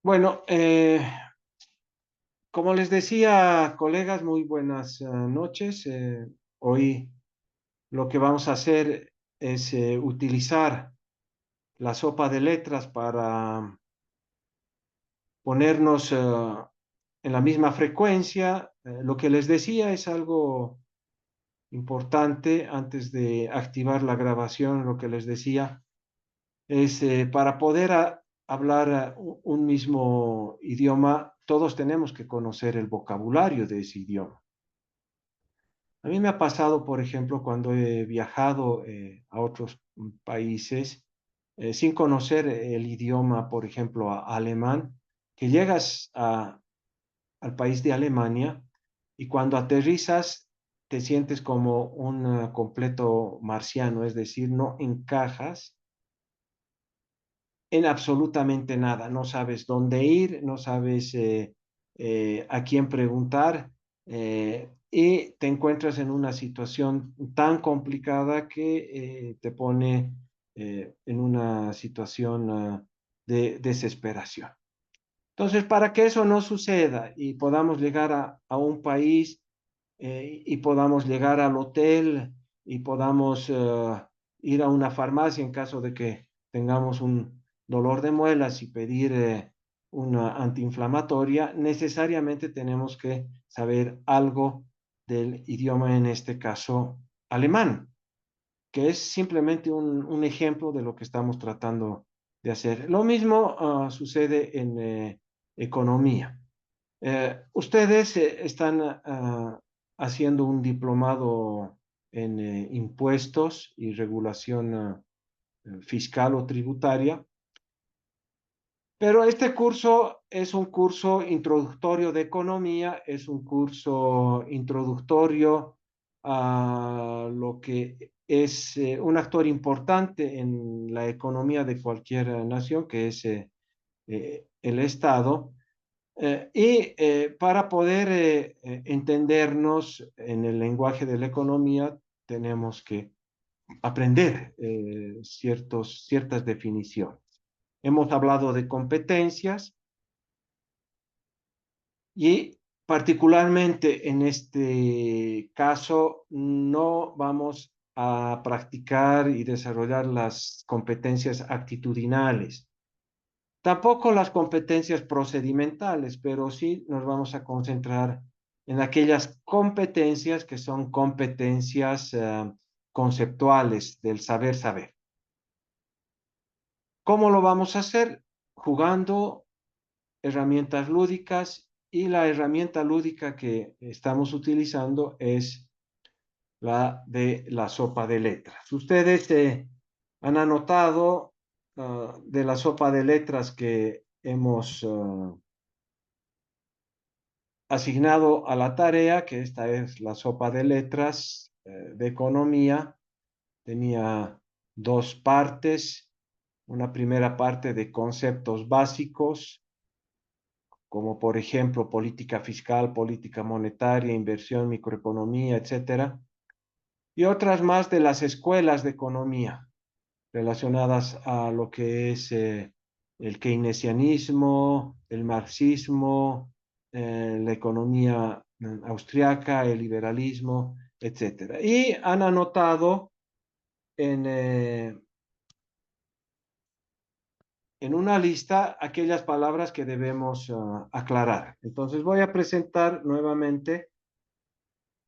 Bueno, como les decía, colegas, muy buenas noches. Hoy lo que vamos a hacer es utilizar la sopa de letras para ponernos en la misma frecuencia. Lo que les decía es algo importante antes de activar la grabación. Lo que les decía es para poder hablar un mismo idioma, todos tenemos que conocer el vocabulario de ese idioma. A mí me ha pasado, por ejemplo, cuando he viajado a otros países sin conocer el idioma, por ejemplo, alemán, que llegas al país de Alemania y cuando aterrizas te sientes como un completo marciano, es decir, no encajas en absolutamente nada. No sabes dónde ir, no sabes a quién preguntar y te encuentras en una situación tan complicada que te pone en una situación de desesperación. Entonces, para que eso no suceda y podamos llegar a un país y podamos llegar al hotel y podamos ir a una farmacia en caso de que tengamos un dolor de muelas y pedir una antiinflamatoria, necesariamente tenemos que saber algo del idioma, en este caso alemán, que es simplemente un ejemplo de lo que estamos tratando de hacer. Lo mismo sucede en economía. Ustedes están haciendo un diplomado en impuestos y regulación fiscal o tributaria, pero este curso es un curso introductorio de economía, es un curso introductorio a lo que es un actor importante en la economía de cualquier nación, que es el Estado. Para poder entendernos en el lenguaje de la economía, tenemos que aprender ciertas definiciones. Hemos hablado de competencias y particularmente en este caso no vamos a practicar y desarrollar las competencias actitudinales. Tampoco las competencias procedimentales, pero sí nos vamos a concentrar en aquellas competencias que son competencias conceptuales del saber saber. ¿Cómo lo vamos a hacer? Jugando herramientas lúdicas y la herramienta lúdica que estamos utilizando es la de la sopa de letras. Ustedes han anotado de la sopa de letras que hemos asignado a la tarea, que esta es la sopa de letras de economía. Tenía dos partes, una primera parte de conceptos básicos, como por ejemplo política fiscal, política monetaria, inversión, microeconomía, etcétera, y otras más de las escuelas de economía relacionadas a lo que es el keynesianismo, el marxismo, la economía austriaca, el liberalismo, etcétera. Y han anotado en, eh, en una lista aquellas palabras que debemos aclarar. Entonces voy a presentar nuevamente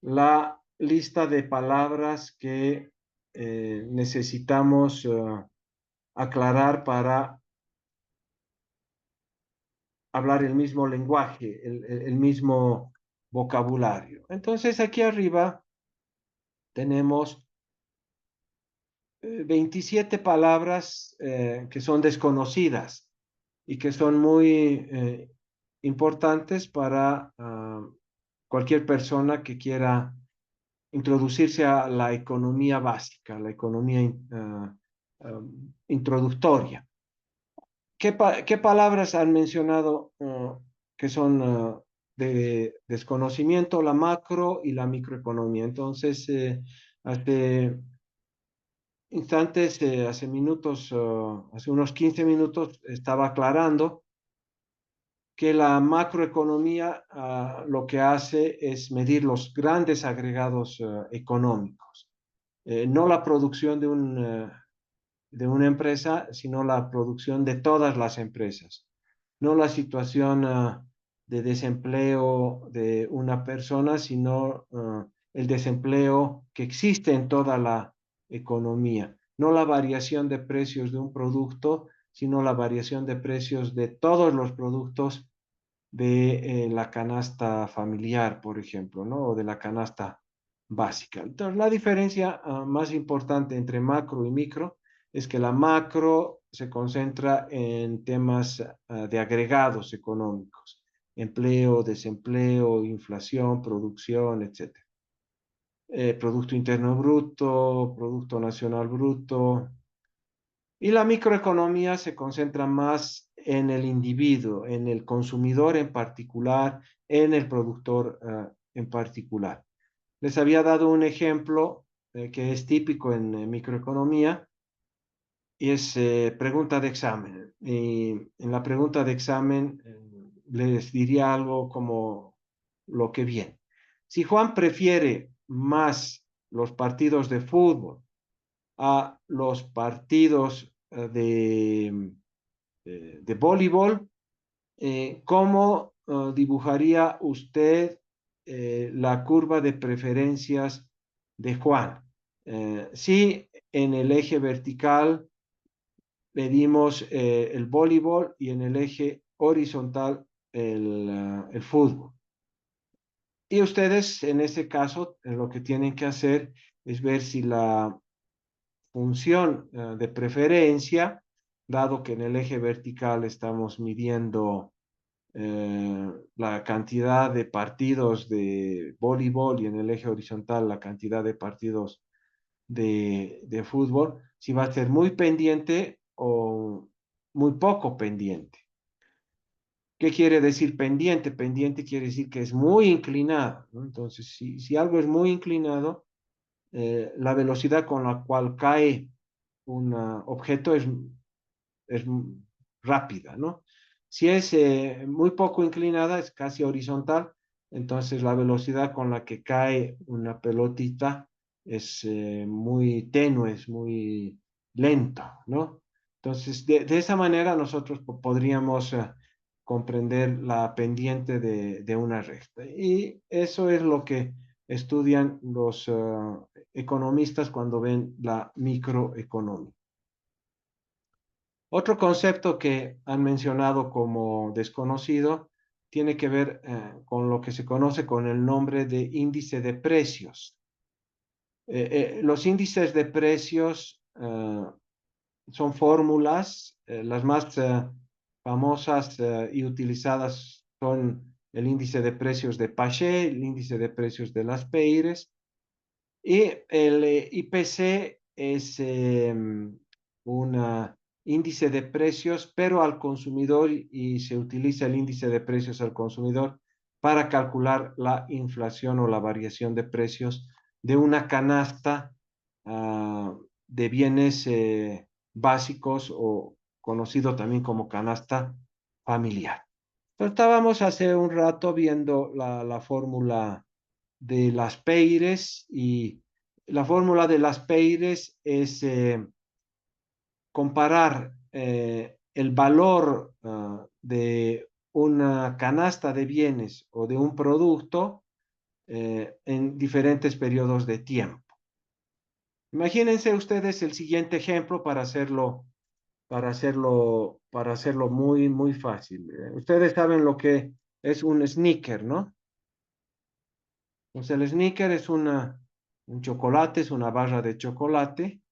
la lista de palabras que necesitamos aclarar para hablar el mismo lenguaje, el mismo vocabulario. Entonces aquí arriba tenemos 27 palabras que son desconocidas y que son muy importantes para cualquier persona que quiera introducirse a la economía básica, la economía introductoria. ¿Qué palabras han mencionado que son de desconocimiento? La macro y la microeconomía. Entonces, hace instantes, hace minutos, hace unos 15 minutos, estaba aclarando que la macroeconomía lo que hace es medir los grandes agregados económicos, no la producción de una empresa, sino la producción de todas las empresas, no la situación de desempleo de una persona, sino el desempleo que existe en toda la economía, no la variación de precios de un producto, sino la variación de precios de todos los productos de la canasta familiar, por ejemplo, ¿no? O de la canasta básica. Entonces, la diferencia más importante entre macro y micro es que la macro se concentra en temas de agregados económicos, empleo, desempleo, inflación, producción, etcétera. Producto Interno Bruto, Producto Nacional Bruto, y la microeconomía se concentra más en el individuo, en el consumidor en particular, en el productor en particular. Les había dado un ejemplo que es típico en microeconomía y es pregunta de examen. Y en la pregunta de examen les diría algo como lo que viene. Si Juan prefiere más los partidos de fútbol a los partidos de voleibol, ¿cómo dibujaría usted la curva de preferencias de Juan? Si en el eje vertical medimos el voleibol y en el eje horizontal el fútbol. Y ustedes en ese caso lo que tienen que hacer es ver si la función de preferencia, dado que en el eje vertical estamos midiendo la cantidad de partidos de voleibol y en el eje horizontal la cantidad de partidos de fútbol, si va a ser muy pendiente o muy poco pendiente. ¿Qué quiere decir pendiente? Pendiente quiere decir que es muy inclinado, ¿no? Entonces, si algo es muy inclinado, la velocidad con la cual cae un objeto es rápida, ¿no? Si es muy poco inclinada, es casi horizontal, entonces la velocidad con la que cae una pelotita es muy tenue, es muy lenta, ¿no? Entonces, de esa manera nosotros podríamos comprender la pendiente de una recta. Y eso es lo que estudian los economistas cuando ven la microeconomía. Otro concepto que han mencionado como desconocido tiene que ver con lo que se conoce con el nombre de índice de precios. Los índices de precios son fórmulas, las más famosas y utilizadas son el índice de precios de Paget, el índice de precios de las Peires, y el IPC es un índice de precios, pero al consumidor, y se utiliza el índice de precios al consumidor para calcular la inflación o la variación de precios de una canasta de bienes básicos o conocido también como canasta familiar. Pero estábamos hace un rato viendo la fórmula de las Peires y la fórmula de las Peires es comparar el valor de una canasta de bienes o de un producto en diferentes periodos de tiempo. Imagínense ustedes el siguiente ejemplo para hacerlo muy, muy fácil. Ustedes saben lo que es un sneaker, ¿no? Entonces el sneaker es un chocolate, es una barra de chocolate.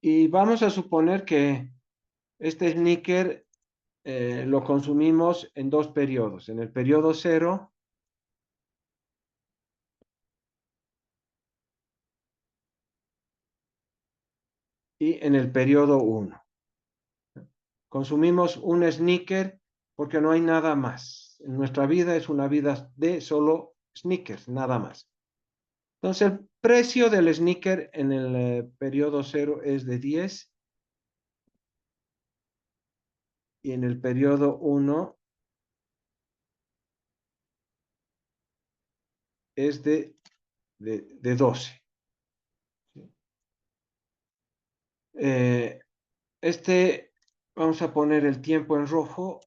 Y vamos a suponer que este sneaker lo consumimos en dos periodos, en el periodo cero y en el periodo uno. Consumimos un sneaker porque no hay nada más. En nuestra vida es una vida de solo sneakers, nada más. Entonces, el precio del sneaker en el periodo cero es de 10 y en el periodo uno es de 12. Eh, vamos a poner el tiempo en rojo.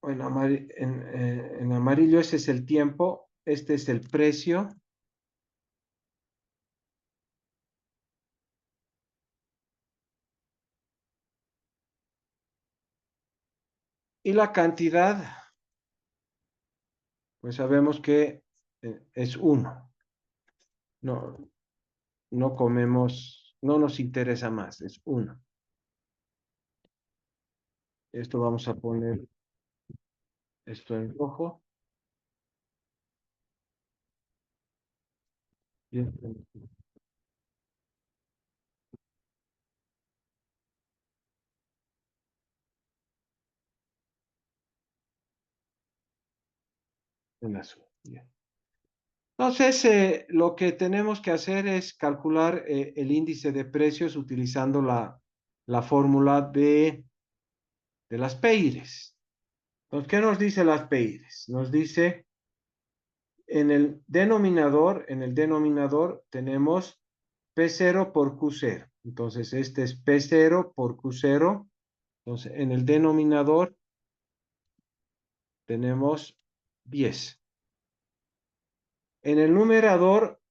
O en amarillo ese es el tiempo, este es el precio y la cantidad, pues sabemos que es uno. No, no comemos, no nos interesa más, es uno. Esto vamos a poner esto en rojo y esto en azul. Bien. Entonces, lo que tenemos que hacer es calcular el índice de precios utilizando la fórmula de las Peires. Entonces, ¿qué nos dice las Peires? Nos dice en el denominador tenemos P0 por Q0. Entonces, este es P0 por Q0. Entonces, en el denominador tenemos 10. En el numerador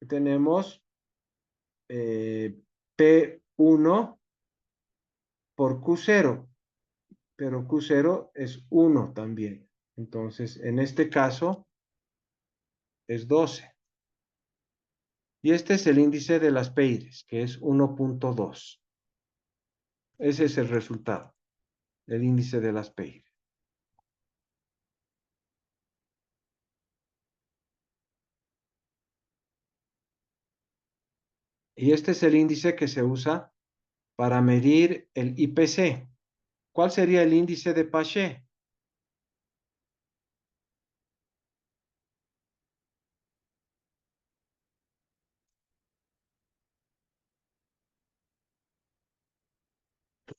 tenemos P1 por Q0, pero Q0 es 1 también. Entonces, en este caso es 12. Y este es el índice de las Peires, que es 1.2. Ese es el resultado, el índice de las Peires. Y este es el índice que se usa para medir el IPC. ¿Cuál sería el índice de Paché?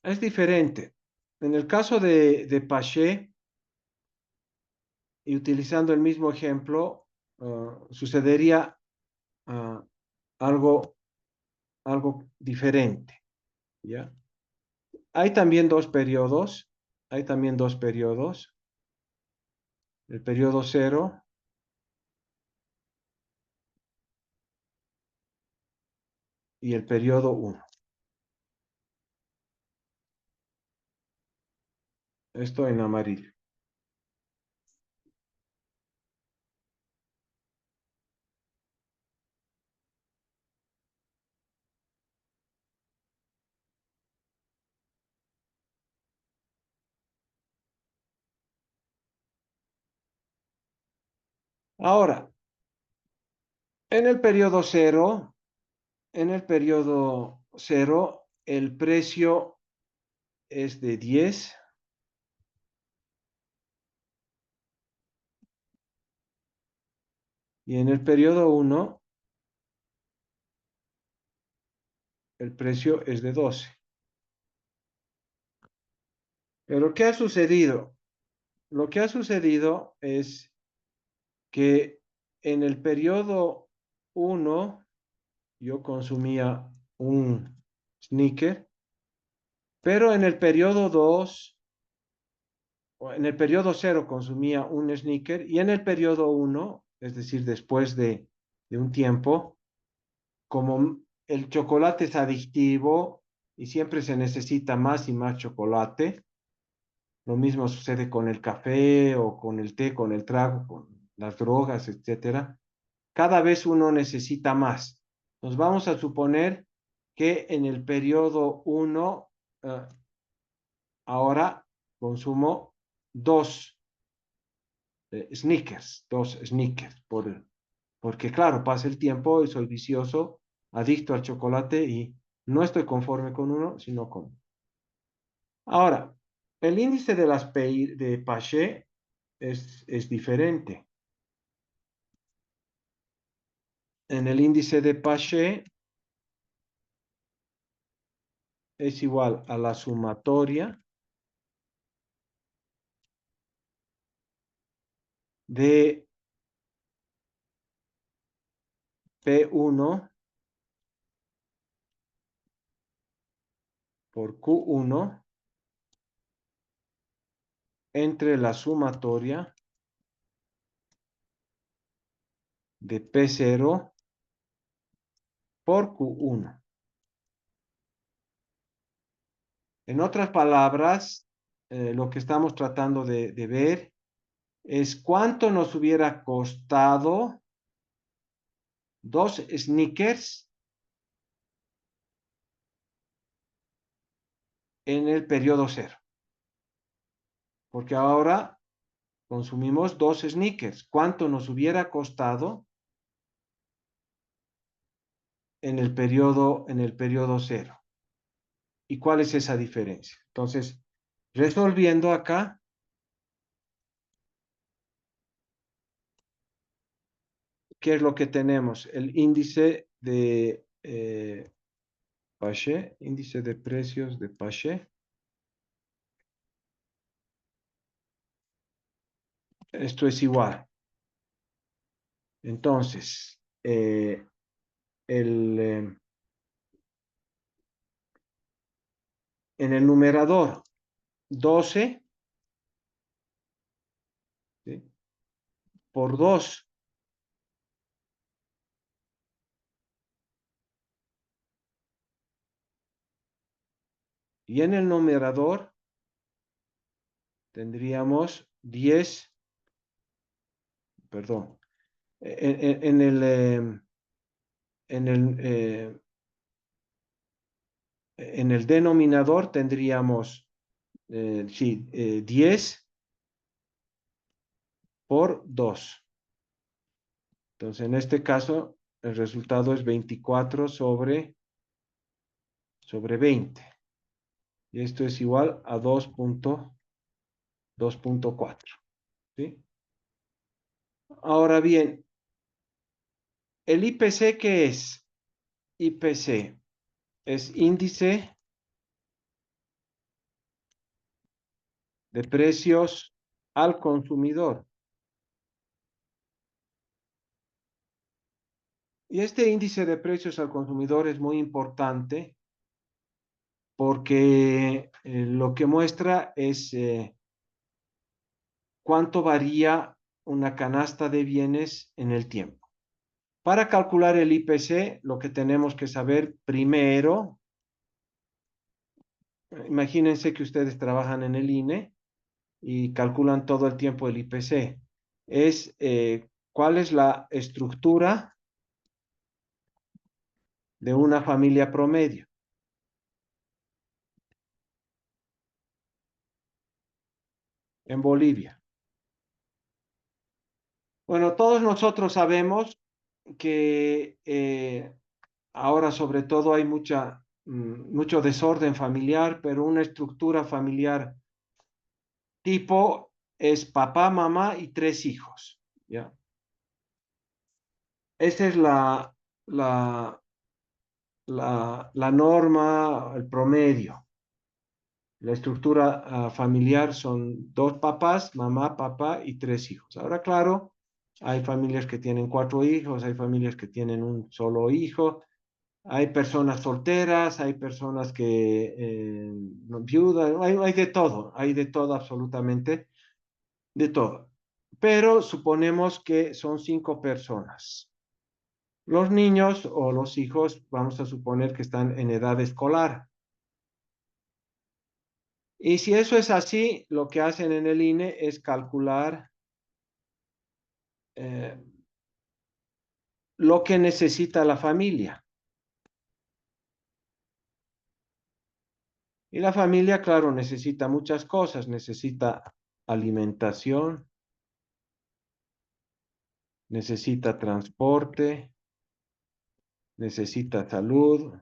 Es diferente. En el caso de Paché, y utilizando el mismo ejemplo, sucedería ah, algo, algo diferente, ¿ya? Hay también dos periodos, hay también dos periodos, el periodo cero y el periodo uno. Esto en amarillo. Ahora, en el periodo cero, el precio es de 10 y en el periodo uno el precio es de 12. Pero ¿qué ha sucedido? Lo que ha sucedido es que en el periodo uno yo consumía un sneaker, pero en el periodo 2 o en el periodo cero consumía un sneaker y en el periodo uno, es decir, después de un tiempo, como el chocolate es adictivo y siempre se necesita más y más chocolate, lo mismo sucede con el café o con el té, con el trago, con las drogas, etcétera. Cada vez uno necesita más. Nos vamos a suponer que en el periodo uno ahora consumo dos dos sneakers, porque claro, pasa el tiempo y soy vicioso, adicto al chocolate y no estoy conforme con uno, sino con. Ahora, El índice de de Paget es diferente. En el índice de Paget es igual a la sumatoria de P1 por Q1 entre la sumatoria de P0 por Q1. En otras palabras, lo que estamos tratando de ver es cuánto nos hubiera costado dos sneakers en el periodo cero. Porque ahora consumimos dos sneakers. ¿Cuánto nos hubiera costado en el periodo cero? ¿Y cuál es esa diferencia? Entonces, resolviendo acá, ¿qué es lo que tenemos? El índice de Paget, índice de precios de Paget. Esto es igual. Entonces, el, en el numerador 12, ¿sí?, por 2 y en el numerador tendríamos 10, perdón, en en el, en el denominador tendríamos, sí, 10 por 2. Entonces, en este caso, el resultado es 24 sobre 20. Y esto es igual a 2.4. ¿Sí? Ahora bien, ¿el IPC qué es? IPC es índice de precios al consumidor. Y este índice de precios al consumidor es muy importante porque lo que muestra es cuánto varía una canasta de bienes en el tiempo. Para calcular el IPC, lo que tenemos que saber primero, imagínense que ustedes trabajan en el INE y calculan todo el tiempo el IPC, es cuál es la estructura de una familia promedio en Bolivia. Bueno, todos nosotros sabemos que ahora sobre todo hay mucho desorden familiar, pero una estructura familiar tipo es papá, mamá y tres hijos, ¿ya? Esa es la, la norma, el promedio. La estructura familiar son dos papás, mamá, papá y tres hijos. Ahora, claro, hay familias que tienen cuatro hijos, hay familias que tienen un solo hijo, hay personas solteras, hay personas que viudas, hay de todo absolutamente, de todo. Pero suponemos que son cinco personas. Los niños o los hijos, vamos a suponer que están en edad escolar. Y si eso es así, lo que hacen en el INE es calcular eh, lo que necesita la familia. Y la familia, claro, necesita muchas cosas. Necesita alimentación, necesita transporte, necesita salud,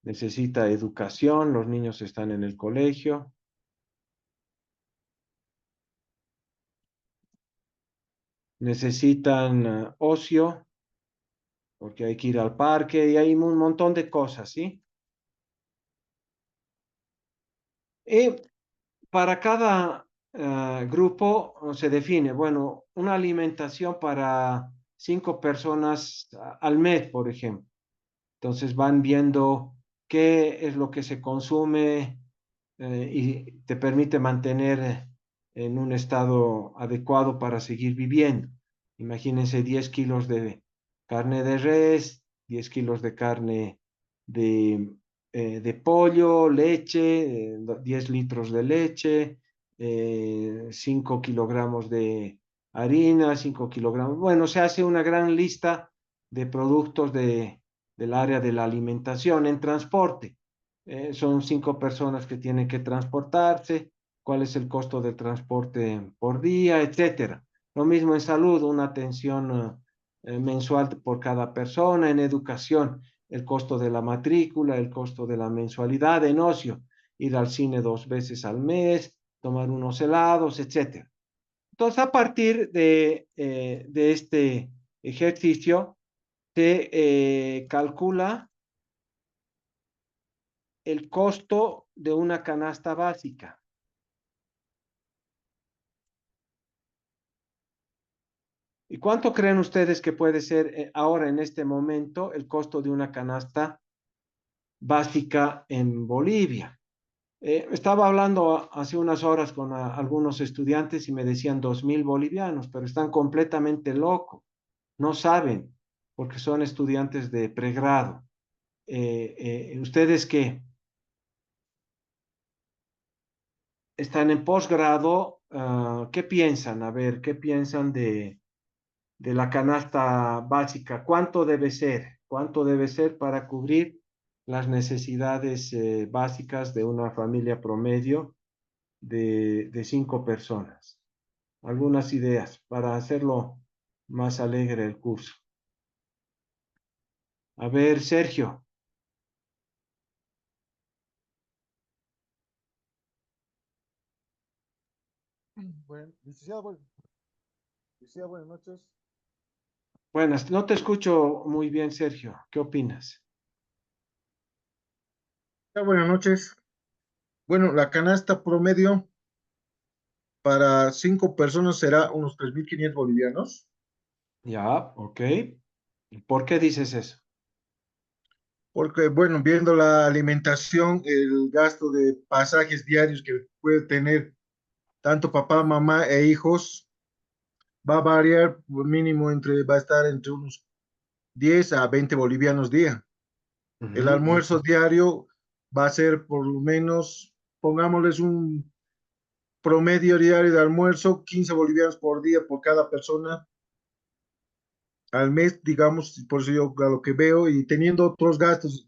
necesita educación. Los niños están en el colegio. necesitan ocio, porque hay que ir al parque y hay un montón de cosas, ¿sí? Y para cada grupo se define, bueno, una alimentación para 5 personas al mes, por ejemplo. Entonces van viendo qué es lo que se consume y te permite mantener en un estado adecuado para seguir viviendo. Imagínense 10 kilos de carne de res, 10 kilos de carne de, de pollo, leche, 10 litros de leche, 5 kilogramos de harina, 5 kilogramos. Bueno, se hace una gran lista de productos del área de la alimentación en transporte. Son 5 personas que tienen que transportarse, cuál es el costo del transporte por día, etcétera. Lo mismo en salud, una atención mensual por cada persona, en educación, el costo de la matrícula, el costo de la mensualidad, en ocio, ir al cine 2 veces al mes, tomar unos helados, etcétera. Entonces, a partir de este ejercicio, se calcula el costo de una canasta básica. ¿Y cuánto creen ustedes que puede ser ahora en este momento el costo de una canasta básica en Bolivia? Estaba hablando hace unas horas con algunos estudiantes y me decían 2.000 bolivianos, pero están completamente locos, no saben, porque son estudiantes de pregrado. Ustedes que están en posgrado, ¿qué piensan? A ver, ¿qué piensan de la canasta básica? ¿Cuánto debe ser? ¿Cuánto debe ser para cubrir las necesidades básicas de una familia promedio de 5 personas? Algunas ideas para hacerlo más alegre el curso. A ver, Sergio. Bueno, licenciado, buenas noches. Buenas, no te escucho muy bien, Sergio. ¿Qué opinas? Buenas noches. Bueno, la canasta promedio para 5 personas será unos 3.500 bolivianos, Ya, ok. ¿Por qué dices eso? porque, bueno, viendo la alimentación, el gasto de pasajes diarios que puede tener tanto papá, mamá e hijos, va a variar mínimo va a estar entre unos 10 a 20 bolivianos día. El Ujú, almuerzo diario va a ser por lo menos, pongámosles un promedio diario de almuerzo, 15 bolivianos por día por cada persona al mes, digamos, por eso yo a lo que veo, y teniendo otros gastos,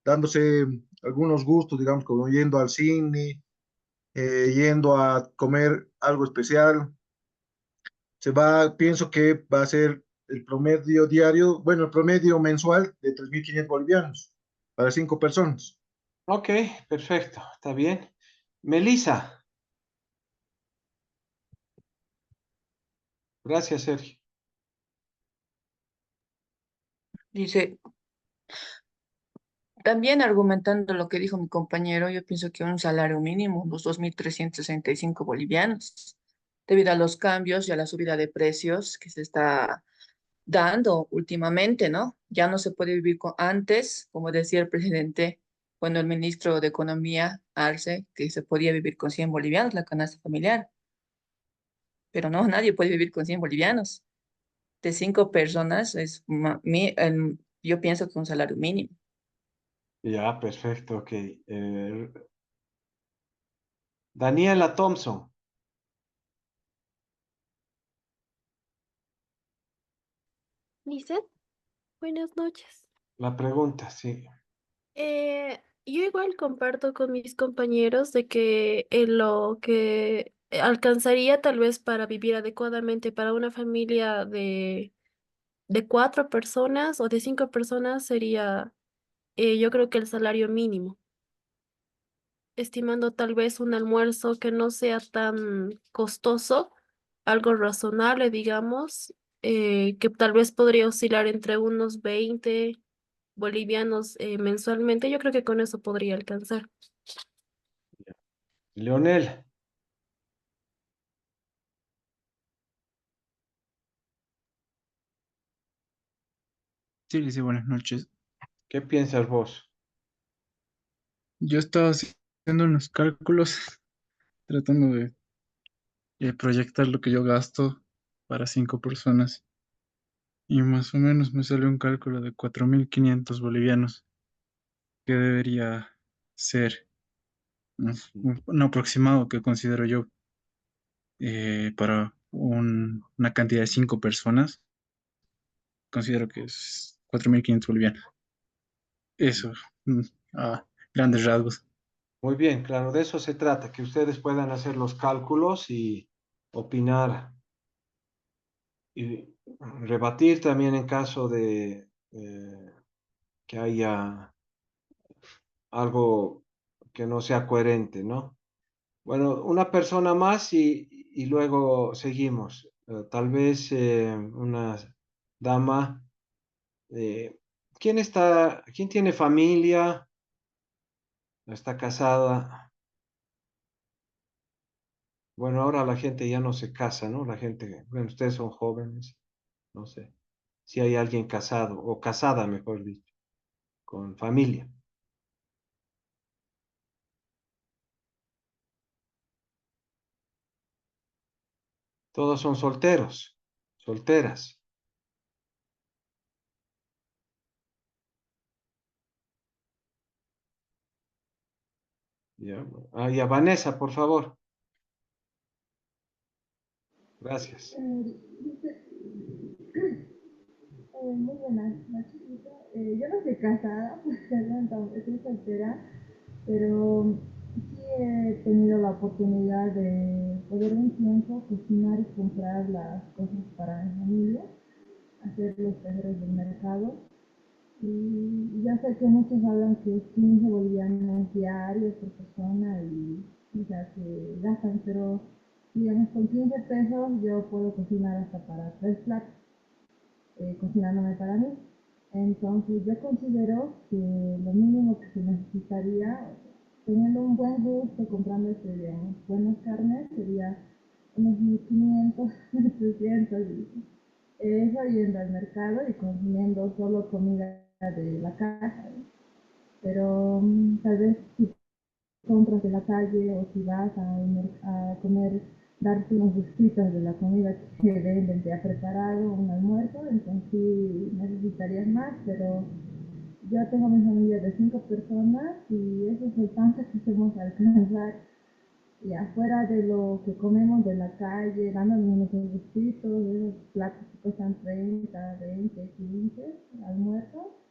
dándose algunos gustos, digamos, como yendo al cine, yendo a comer algo especial, pienso que va a ser el promedio diario, bueno, el promedio mensual de 3.500 bolivianos para 5 personas. ok, perfecto, está bien. Melissa, gracias, Sergio. Dice, también argumentando lo que dijo mi compañero, yo pienso que un salario mínimo, unos 2.365 bolivianos, debido a los cambios y a la subida de precios que se está dando últimamente, ¿no? Ya no se puede vivir con antes, como decía el presidente, bueno, el ministro de Economía, Arce, que se podía vivir con 100 bolivianos, la canasta familiar, pero no, nadie puede vivir con 100 bolivianos. De 5 personas yo pienso que un salario mínimo. Ya, perfecto, ok. Daniela Thompson, Lisset, buenas noches. la pregunta, sí. Yo igual comparto con mis compañeros de que lo que alcanzaría tal vez para vivir adecuadamente para una familia de 4 personas o de 5 personas sería, yo creo que el salario mínimo, estimando tal vez un almuerzo que no sea tan costoso algo razonable, digamos, que tal vez podría oscilar entre unos 20 bolivianos mensualmente. Yo creo que con eso podría alcanzar. Leonel, Sí, sí, buenas noches. ¿qué piensas vos? Yo estaba haciendo unos cálculos, tratando de proyectar lo que yo gasto para 5 personas. Y más o menos me salió un cálculo de 4.500 bolivianos, que debería ser un aproximado que considero yo para una cantidad de 5 personas. Considero que es 4.500 bolivianos. Eso, mm, a grandes rasgos. Muy bien, claro, de eso se trata, que ustedes puedan hacer los cálculos y opinar y rebatir también en caso de que haya algo que no sea coherente, ¿no? Bueno, una persona más y luego seguimos. Tal vez una dama. ¿Quién tiene familia? ¿Está casada? Bueno, ahora la gente ya no se casa, ¿no? La gente, bueno, ustedes son jóvenes, no sé. Si hay alguien casado o casada, mejor dicho, con familia. Todos son solteros, solteras. Ya, ya, Vanessa, por favor. Gracias. Muy buenas noches, Lisa. Yo no estoy casada, pues perdón, estoy soltera, pero sí he tenido la oportunidad de poder un tiempo cocinar y comprar las cosas para mi familia, hacer los pedidos del mercado. Y ya sé que muchos hablan que es 15 bolivianos diarios por persona y ya que gastan, pero digamos con 15 pesos yo puedo cocinar hasta para 3 platos cocinándome para mí. Entonces yo considero que lo mínimo que se necesitaría, teniendo un buen gusto, comprando digamos, buenas carnes, sería unos 1500, 300, eso yendo al mercado y consumiendo solo comida de la casa. ¿No? Pero tal vez si compras de la calle o si vas a comer, darte unos gustitos de la comida que venden ya preparado, un almuerzo, entonces sí necesitarías más, pero yo tengo mi familia de 5 personas y eso es el tanto que podemos alcanzar. Y afuera de lo que comemos de la calle, dándonos unos gustitos, esos platos que cuestan 30, 20, 15, almuerzo,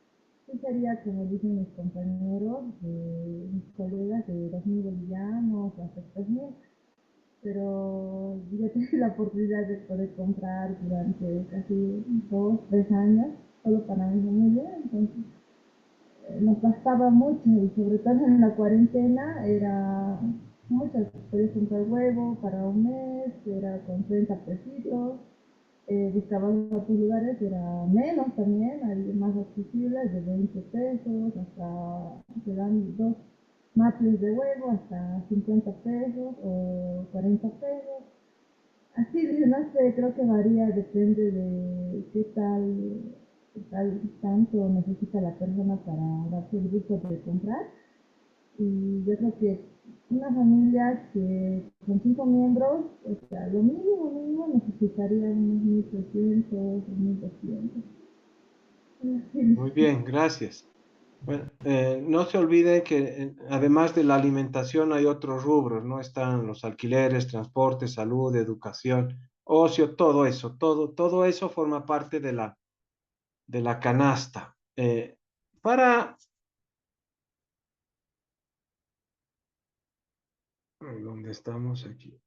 sí sería, como dicen mis compañeros, mis colegas, de 2.000 bolivianos o hasta 3.000. Pero yo tuve la oportunidad de poder comprar durante casi 2, 3 años, solo para mi familia, entonces nos gastaba mucho y sobre todo en la cuarentena era mucho. Podías comprar huevo para un mes, era con 30 pesitos, buscabas otros lugares, era menos también, hay más accesibles, de 20 pesos, hasta te dan 2 mates de huevo, hasta 50 pesos o 40 pesos. Así, no sé, creo que varía, depende de qué tal tanto necesita la persona para darse el gusto de comprar. Y yo creo que una familia que con 5 miembros, o sea, lo mínimo, mínimo necesitaría unos 1.300 o 1.200. Muy bien, gracias. Bueno, no se olvide que además de la alimentación hay otros rubros, ¿no? Están los alquileres, transporte, salud, educación, ocio, todo eso, todo eso forma parte de la canasta. Para, ¿dónde estamos aquí?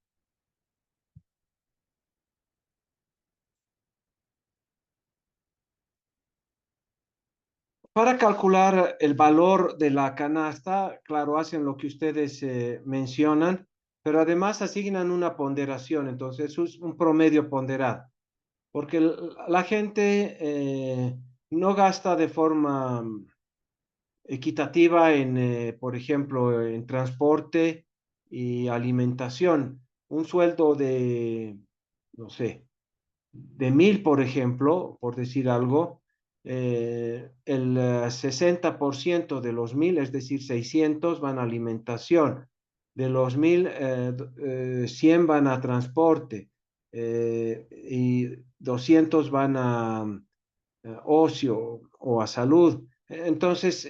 Para calcular el valor de la canasta, claro, hacen lo que ustedes mencionan, pero además asignan una ponderación, entonces es un promedio ponderado, porque la gente no gasta de forma equitativa en, por ejemplo, en transporte y alimentación. Un sueldo de, no sé, de 1.000, por ejemplo, por decir algo, el 60% de los 1.000, es decir, 600 van a alimentación. De los 1.000, 100 van a transporte y 200 van a ocio o a salud. Entonces,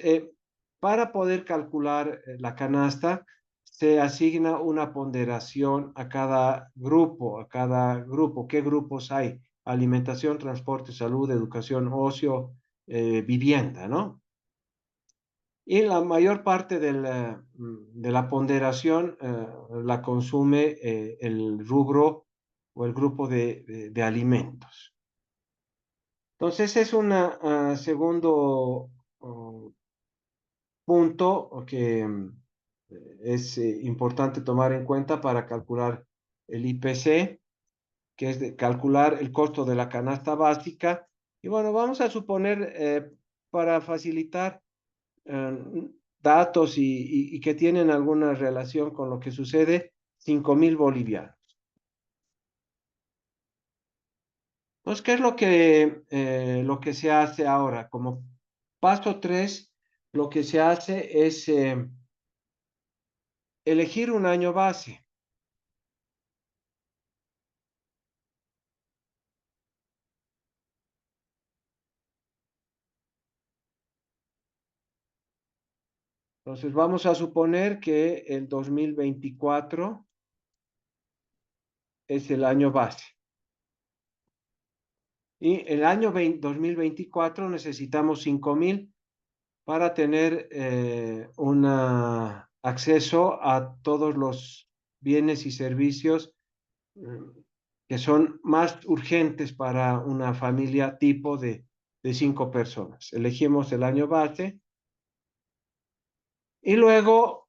para poder calcular la canasta, se asigna una ponderación a cada grupo, a cada grupo. ¿Qué grupos hay? Alimentación, transporte, salud, educación, ocio, vivienda, ¿no? Y la mayor parte de la ponderación la consume el rubro o el grupo de alimentos. Entonces es un segundo punto que es importante tomar en cuenta para calcular el IPC, que es de calcular el costo de la canasta básica. Y bueno, vamos a suponer, para facilitar datos y que tienen alguna relación con lo que sucede, 5.000 bolivianos. Entonces, ¿qué es lo que se hace ahora? Como paso 3, lo que se hace es elegir un año base. Entonces, vamos a suponer que el 2024 es el año base. Y el año 2024 necesitamos 5.000 para tener un acceso a todos los bienes y servicios que son más urgentes para una familia tipo de 5 personas. Elegimos el año base y luego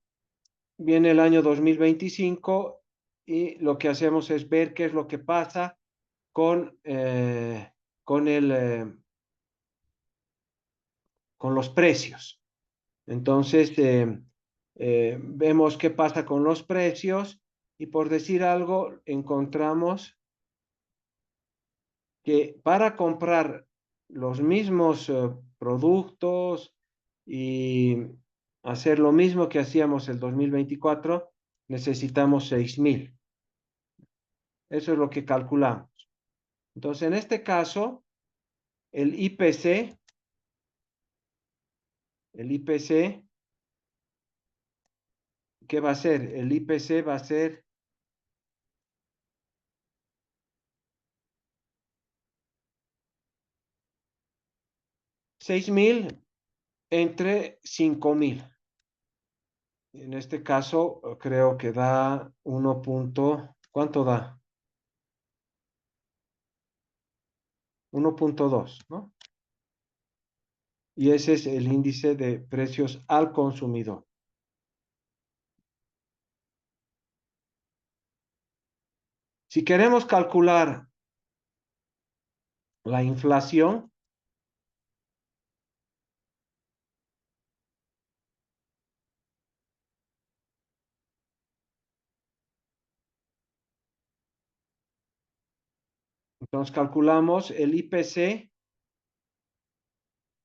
viene el año 2025 y lo que hacemos es ver qué es lo que pasa con, con, el, con los precios. Entonces, vemos qué pasa con los precios y por decir algo, encontramos que para comprar los mismos productos y hacer lo mismo que hacíamos el 2024, necesitamos 6.000. Eso es lo que calculamos. Entonces, en este caso, el IPC, ¿qué va a ser? El IPC va a ser 6.000 entre 5.000. En este caso, creo que da 1 punto, ¿cuánto da? 1.2, ¿no? Y ese es el índice de precios al consumidor. Si queremos calcular la inflación, entonces calculamos el IPC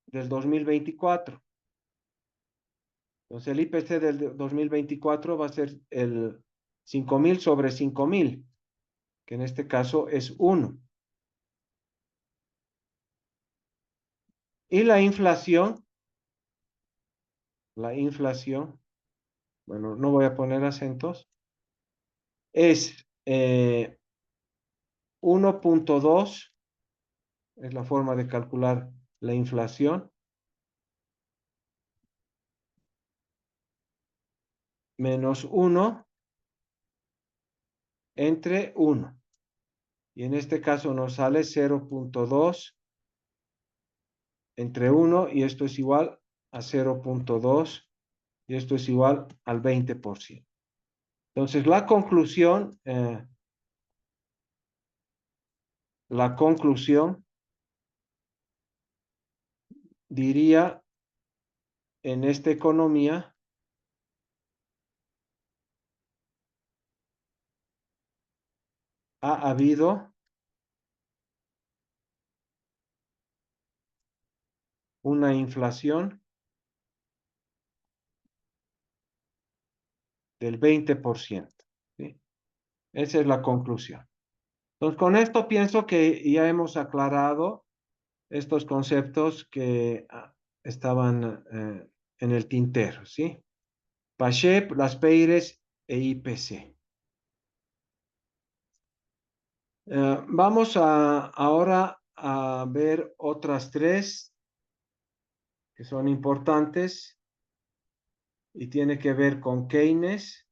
del 2024. Entonces el IPC del 2024 va a ser el 5.000 sobre 5.000, que en este caso es 1. Y la inflación, bueno, no voy a poner acentos, es 1.2, es la forma de calcular la inflación, menos 1 entre 1. Y en este caso nos sale 0.2 entre 1 y esto es igual a 0.2 y esto es igual al 20%. Entonces, la conclusión diría en esta economía ha habido una inflación del 20%. ¿Sí? Esa es la conclusión. Entonces, con esto pienso que ya hemos aclarado estos conceptos que estaban en el tintero, ¿sí? PASHEP, las PEIRES e IPC. Vamos ahora a ver otras tres que son importantes y tiene que ver con Keynes,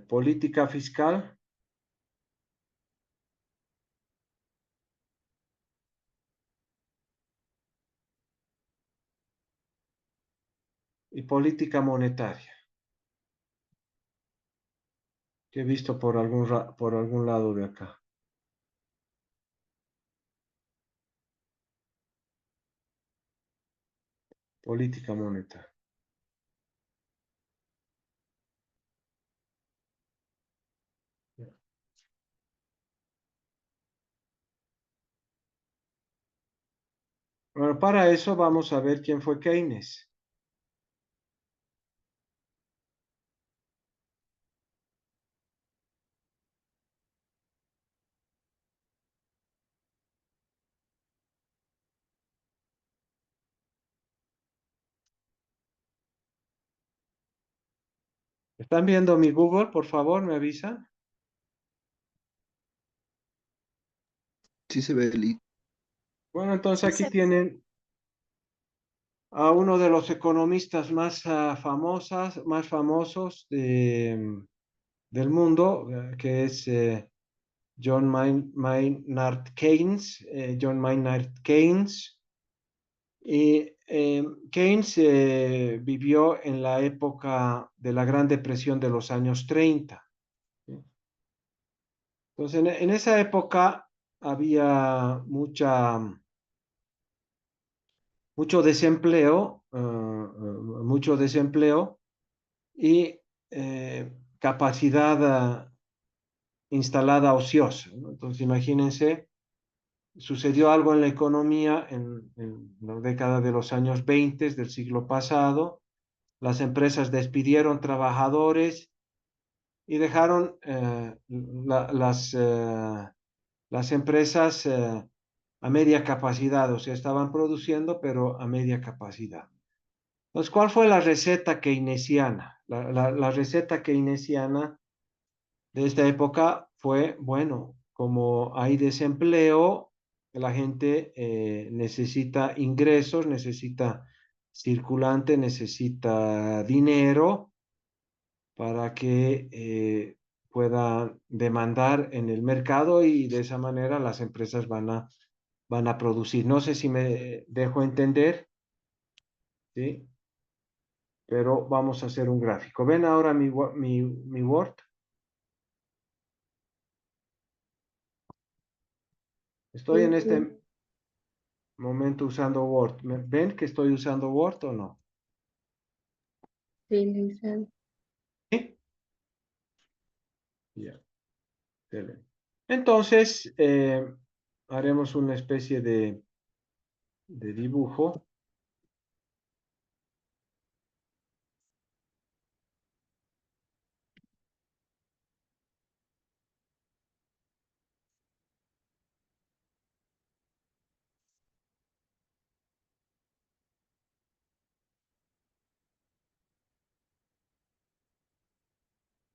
política fiscal y política monetaria, que he visto por algún lado de acá. Política monetaria. Bueno, para eso vamos a ver quién fue Keynes. ¿Están viendo mi Google? Por favor, me avisan. Sí se ve Bueno, entonces Sí, aquí tienen a uno de los economistas más famosos del mundo, que es Maynard Keynes. John Maynard Keynes. Y Keynes vivió en la época de la Gran Depresión de los años 30. ¿Sí? Entonces, en esa época había mucho desempleo y capacidad instalada ociosa, ¿no? Entonces, imagínense, sucedió algo en la economía en la década de los años 20 del siglo pasado. Las empresas despidieron trabajadores y dejaron las empresas a media capacidad, o sea, estaban produciendo, pero a media capacidad. Entonces, ¿cuál fue la receta keynesiana? La receta keynesiana de esta época fue, bueno, como hay desempleo, la gente necesita ingresos, necesita circulante, necesita dinero para que pueda demandar en el mercado y de esa manera las empresas van a producir. No sé si me dejo entender, ¿sí? Pero vamos a hacer un gráfico. ¿Ven ahora mi Word? Estoy en Sí, este momento usando Word. ¿Ven que estoy usando Word o no? sí, Lisa. ¿Sí? Ya, excelente. Entonces, haremos una especie de dibujo.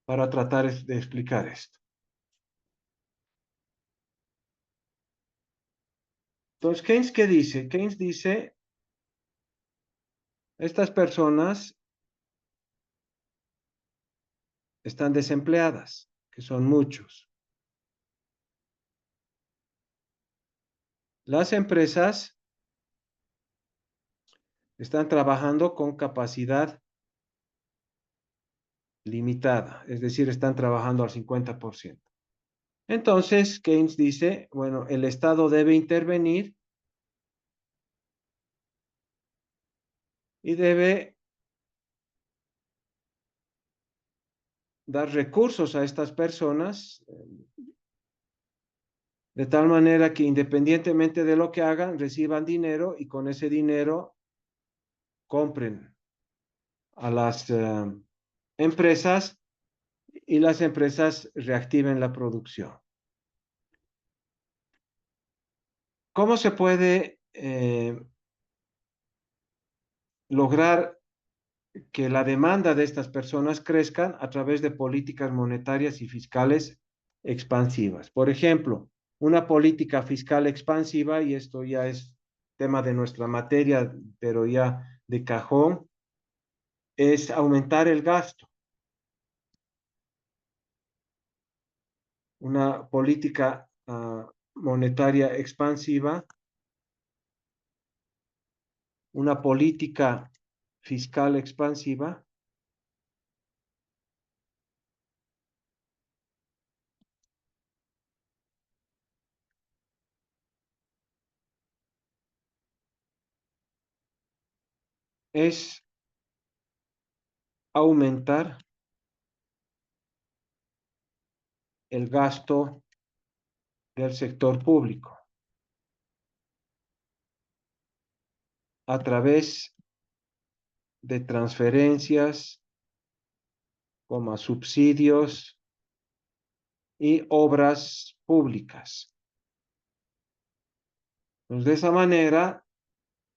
Para tratar de explicar esto. Entonces, Keynes, ¿qué dice? Keynes dice, estas personas están desempleadas, que son muchos. Las empresas están trabajando con capacidad limitada, es decir, están trabajando al 50%. Entonces, Keynes dice, bueno, el Estado debe intervenir y debe dar recursos a estas personas de tal manera que independientemente de lo que hagan, reciban dinero y con ese dinero compren a las empresas y las empresas reactiven la producción. ¿Cómo se puede lograr que la demanda de estas personas crezcan a través de políticas monetarias y fiscales expansivas? Por ejemplo, una política fiscal expansiva, y esto ya es tema de nuestra materia, pero ya de cajón, es aumentar el gasto. Una política monetaria expansiva, una política fiscal expansiva, es aumentar el gasto del sector público a través de transferencias, como subsidios y obras públicas. Pues de esa manera,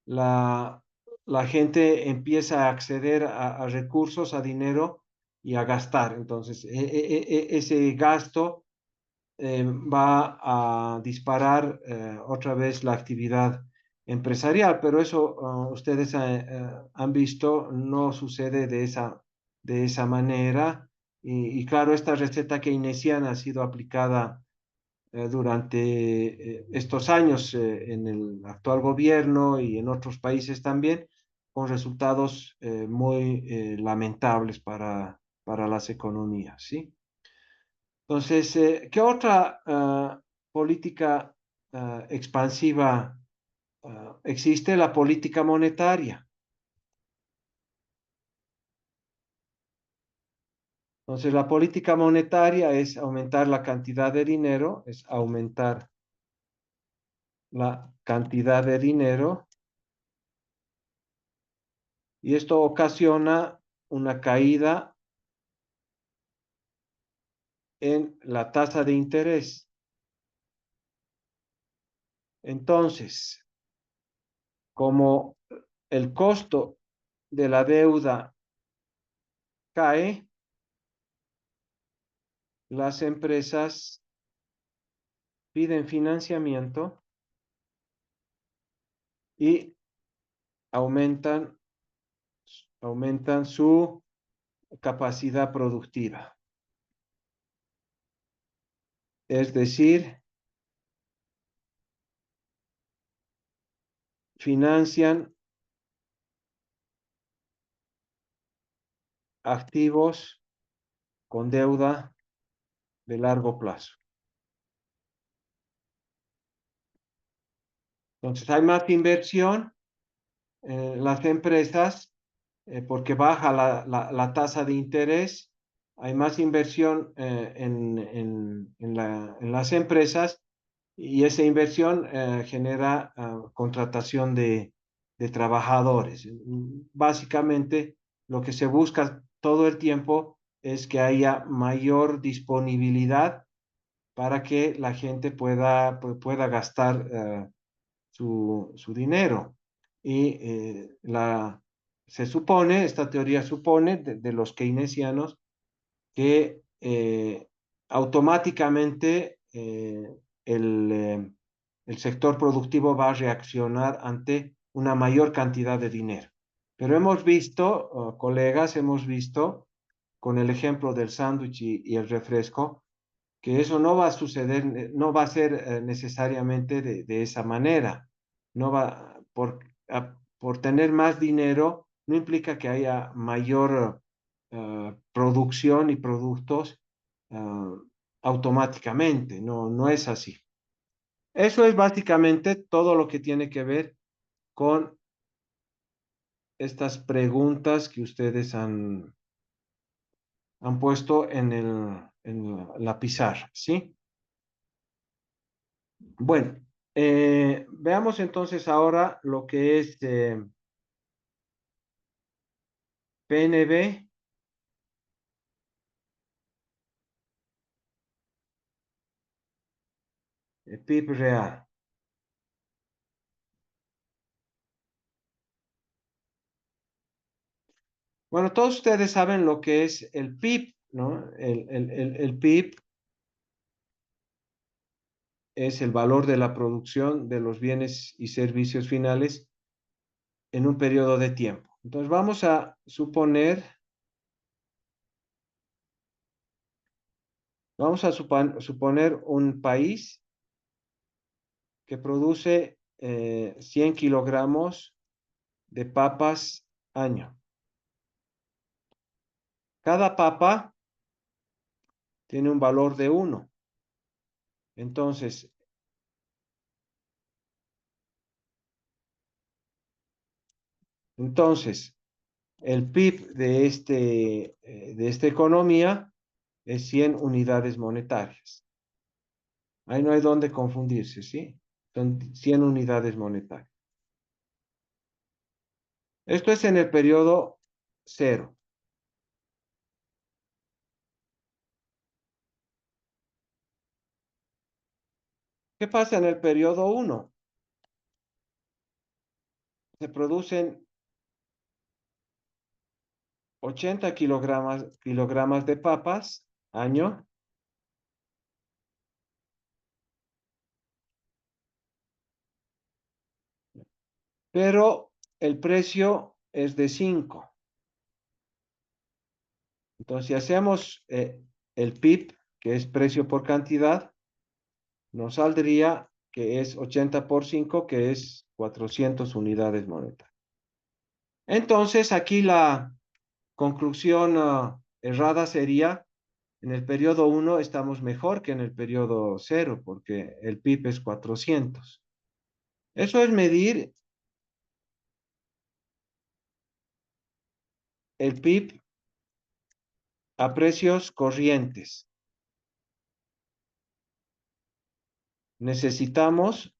la gente empieza a acceder a recursos, a dinero y a gastar. Entonces, ese gasto va a disparar otra vez la actividad empresarial, pero eso ustedes han visto, no sucede de esa manera. Y claro, esta receta keynesiana ha sido aplicada durante estos años en el actual gobierno y en otros países también, con resultados muy lamentables para las economías, ¿sí? Entonces, ¿qué otra política expansiva existe? La política monetaria. Entonces, la política monetaria es aumentar la cantidad de dinero, es aumentar la cantidad de dinero, y esto ocasiona una caída en la tasa de interés. Entonces, como el costo de la deuda cae, las empresas piden financiamiento y aumentan, aumentan su capacidad productiva. Es decir, financian activos con deuda de largo plazo. Entonces, hay más inversión en las empresas porque baja la tasa de interés, hay más inversión en las empresas y esa inversión genera contratación de trabajadores. Básicamente, lo que se busca todo el tiempo es que haya mayor disponibilidad para que la gente pueda gastar su dinero. Y se supone, esta teoría supone de los keynesianos, que automáticamente el sector productivo va a reaccionar ante una mayor cantidad de dinero. Pero hemos visto, colegas, hemos visto con el ejemplo del sándwich y el refresco, que eso no va a suceder, no va a ser necesariamente de esa manera. No va, por tener más dinero, no implica que haya mayor producción y productos ah, automáticamente. No, no es así. Eso es básicamente todo lo que tiene que ver con estas preguntas que ustedes han puesto en la pizarra, ¿sí? Bueno, veamos entonces ahora lo que es PNB, PIB real. Bueno, todos ustedes saben lo que es el PIB, ¿no? El PIB es el valor de la producción de los bienes y servicios finales en un periodo de tiempo. Entonces vamos a suponer un país que produce 100 kilogramos de papas año. Cada papa tiene un valor de 1. Entonces, el PIB de esta economía es 100 unidades monetarias. Ahí no hay donde confundirse, ¿sí? Son 100 unidades monetarias. Esto es en el periodo 0. ¿Qué pasa en el periodo 1? Se producen 80 kilogramas de papas año, pero el precio es de 5. Entonces, si hacemos el PIB, que es precio por cantidad, nos saldría que es 80 por 5, que es 400 unidades monetarias. Entonces, aquí la conclusión errada sería, en el periodo 1 estamos mejor que en el periodo 0, porque el PIB es 400. Eso es medir el PIB a precios corrientes. Necesitamos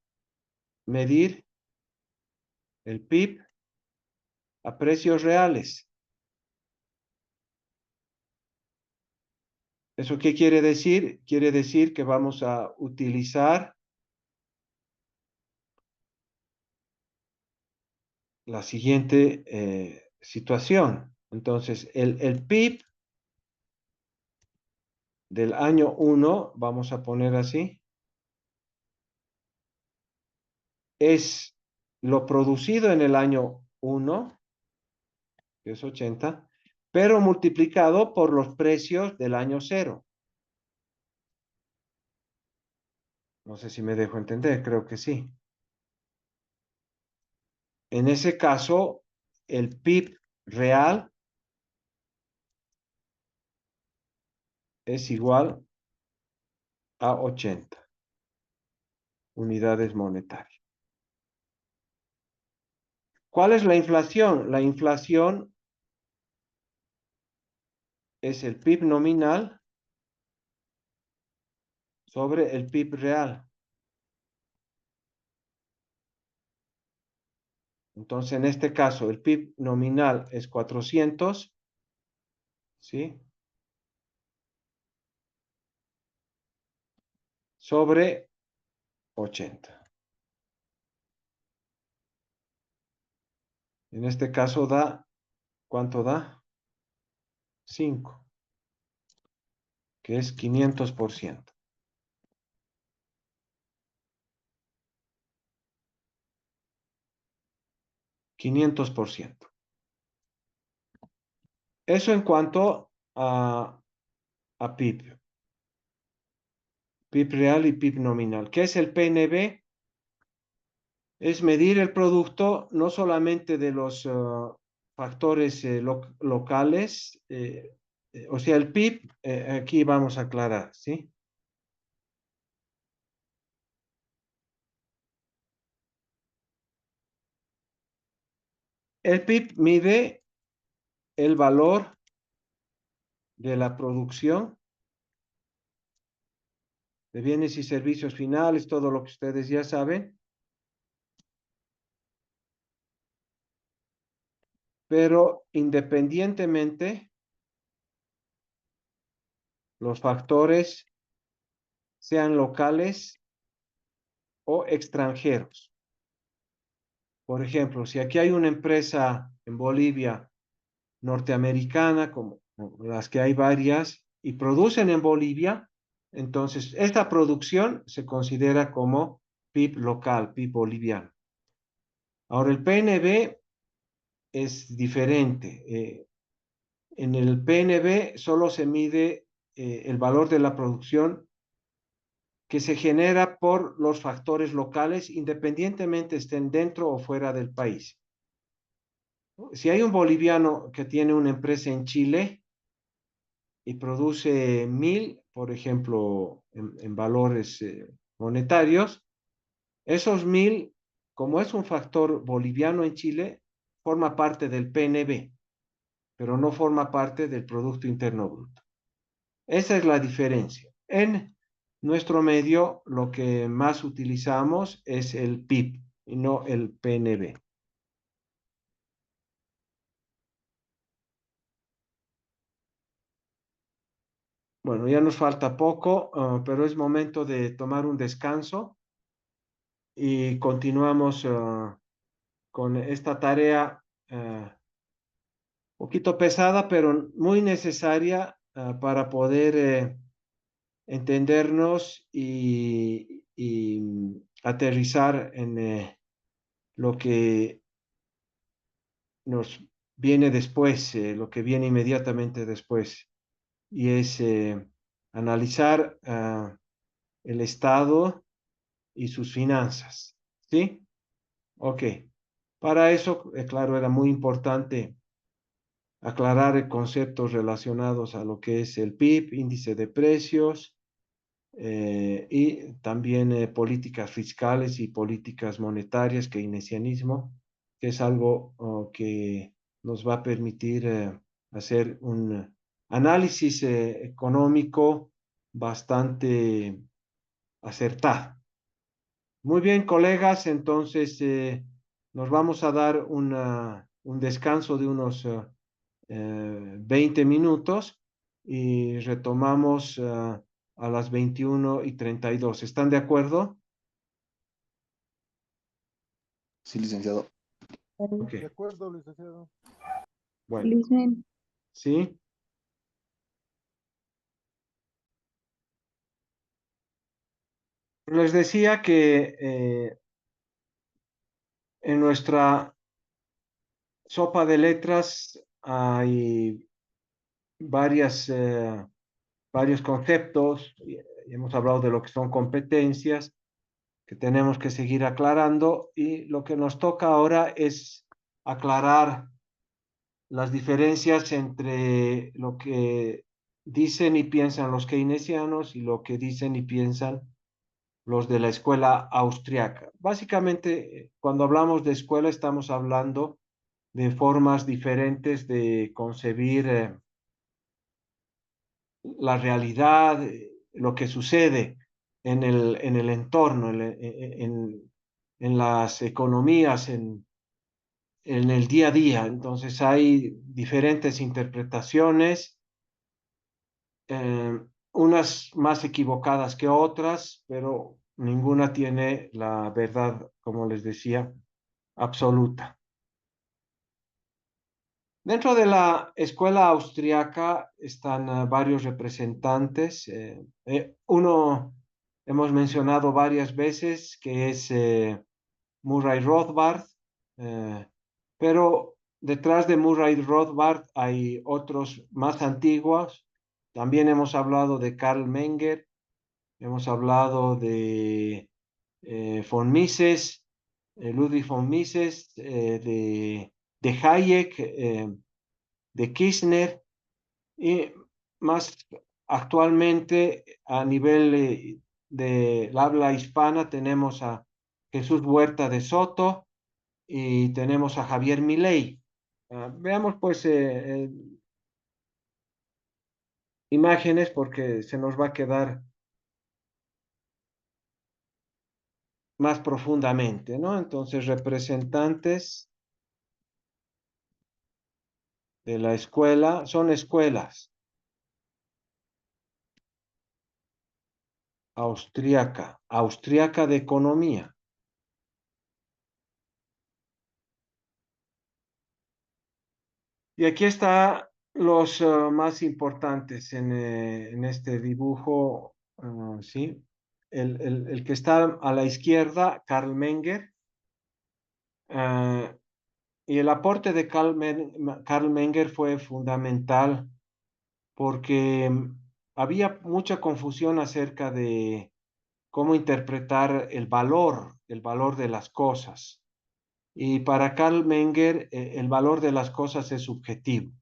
medir el PIB a precios reales. ¿Eso qué quiere decir? Quiere decir que vamos a utilizar la siguiente situación. Entonces, el PIB del año 1, vamos a poner así, es lo producido en el año 1, que es 80, pero multiplicado por los precios del año 0. No sé si me dejo entender, creo que sí. En ese caso, el PIB real es igual a 80 unidades monetarias. ¿Cuál es la inflación? La inflación es el PIB nominal sobre el PIB real. Entonces, en este caso, el PIB nominal es 400, ¿sí? Sobre 80. En este caso da, ¿cuánto da? 5, que es 500%. 500%. Eso en cuanto a PIB. PIB real y PIB nominal. ¿Qué es el PNB? Es medir el producto no solamente de los factores locales, o sea, el PIB, aquí vamos a aclarar, ¿sí? El PIB mide el valor de la producción de bienes y servicios finales, todo lo que ustedes ya saben, pero independientemente los factores sean locales o extranjeros. Por ejemplo, si aquí hay una empresa en Bolivia norteamericana, como las que hay varias, y producen en Bolivia, entonces esta producción se considera como PIB local, PIB boliviano. Ahora, el PNB es diferente. En el PNB solo se mide el valor de la producción que se genera por los factores locales, independientemente estén dentro o fuera del país. Si hay un boliviano que tiene una empresa en Chile y produce 1.000, por ejemplo, en valores monetarios, esos 1.000, como es un factor boliviano en Chile, forma parte del PNB, pero no forma parte del Producto Interno Bruto. Esa es la diferencia. En nuestro medio, lo que más utilizamos es el PIB y no el PNB. Bueno, ya nos falta poco, pero es momento de tomar un descanso y continuamos con esta tarea poquito pesada, pero muy necesaria para poder entendernos y aterrizar en lo que nos viene después, lo que viene inmediatamente después, y es analizar el Estado y sus finanzas. ¿Sí? Ok. Para eso, claro, era muy importante aclarar conceptos relacionados a lo que es el PIB, índice de precios, y también políticas fiscales y políticas monetarias, keynesianismo, que es algo que nos va a permitir hacer un análisis económico bastante acertado. Muy bien, colegas, entonces nos vamos a dar un descanso de unos 20 minutos y retomamos a las 21:32. ¿Están de acuerdo? Sí, licenciado. Ok, De acuerdo, licenciado. bueno, Felizmente. ¿sí? Les decía que en nuestra sopa de letras hay varios conceptos. Y hemos hablado de lo que son competencias que tenemos que seguir aclarando, y lo que nos toca ahora es aclarar las diferencias entre lo que dicen y piensan los keynesianos y lo que dicen y piensan los de la escuela austriaca. Básicamente, cuando hablamos de escuela, estamos hablando de formas diferentes de concebir la realidad, lo que sucede en el entorno, en las economías, en el día a día. Entonces hay diferentes interpretaciones, unas más equivocadas que otras, pero ninguna tiene la verdad, como les decía, absoluta. Dentro de la escuela austriaca están varios representantes. Uno hemos mencionado varias veces, que es Murray Rothbard, eh, pero detrás de Murray Rothbard hay otros más antiguos. También hemos hablado de Karl Menger, hemos hablado de von Mises, Ludwig von Mises, de Hayek, de Kirchner, y más actualmente a nivel de habla hispana tenemos a Jesús Huerta de Soto y tenemos a Javier Milei. Veamos pues imágenes porque se nos va a quedar más profundamente, ¿no? Entonces, representantes de la escuela, son escuelas austríaca de economía. Y aquí está los más importantes en este dibujo, ¿sí? El que está a la izquierda, Karl Menger, y el aporte de Karl Menger fue fundamental porque había mucha confusión acerca de cómo interpretar el valor de las cosas. Y para Karl Menger, el valor de las cosas es subjetivo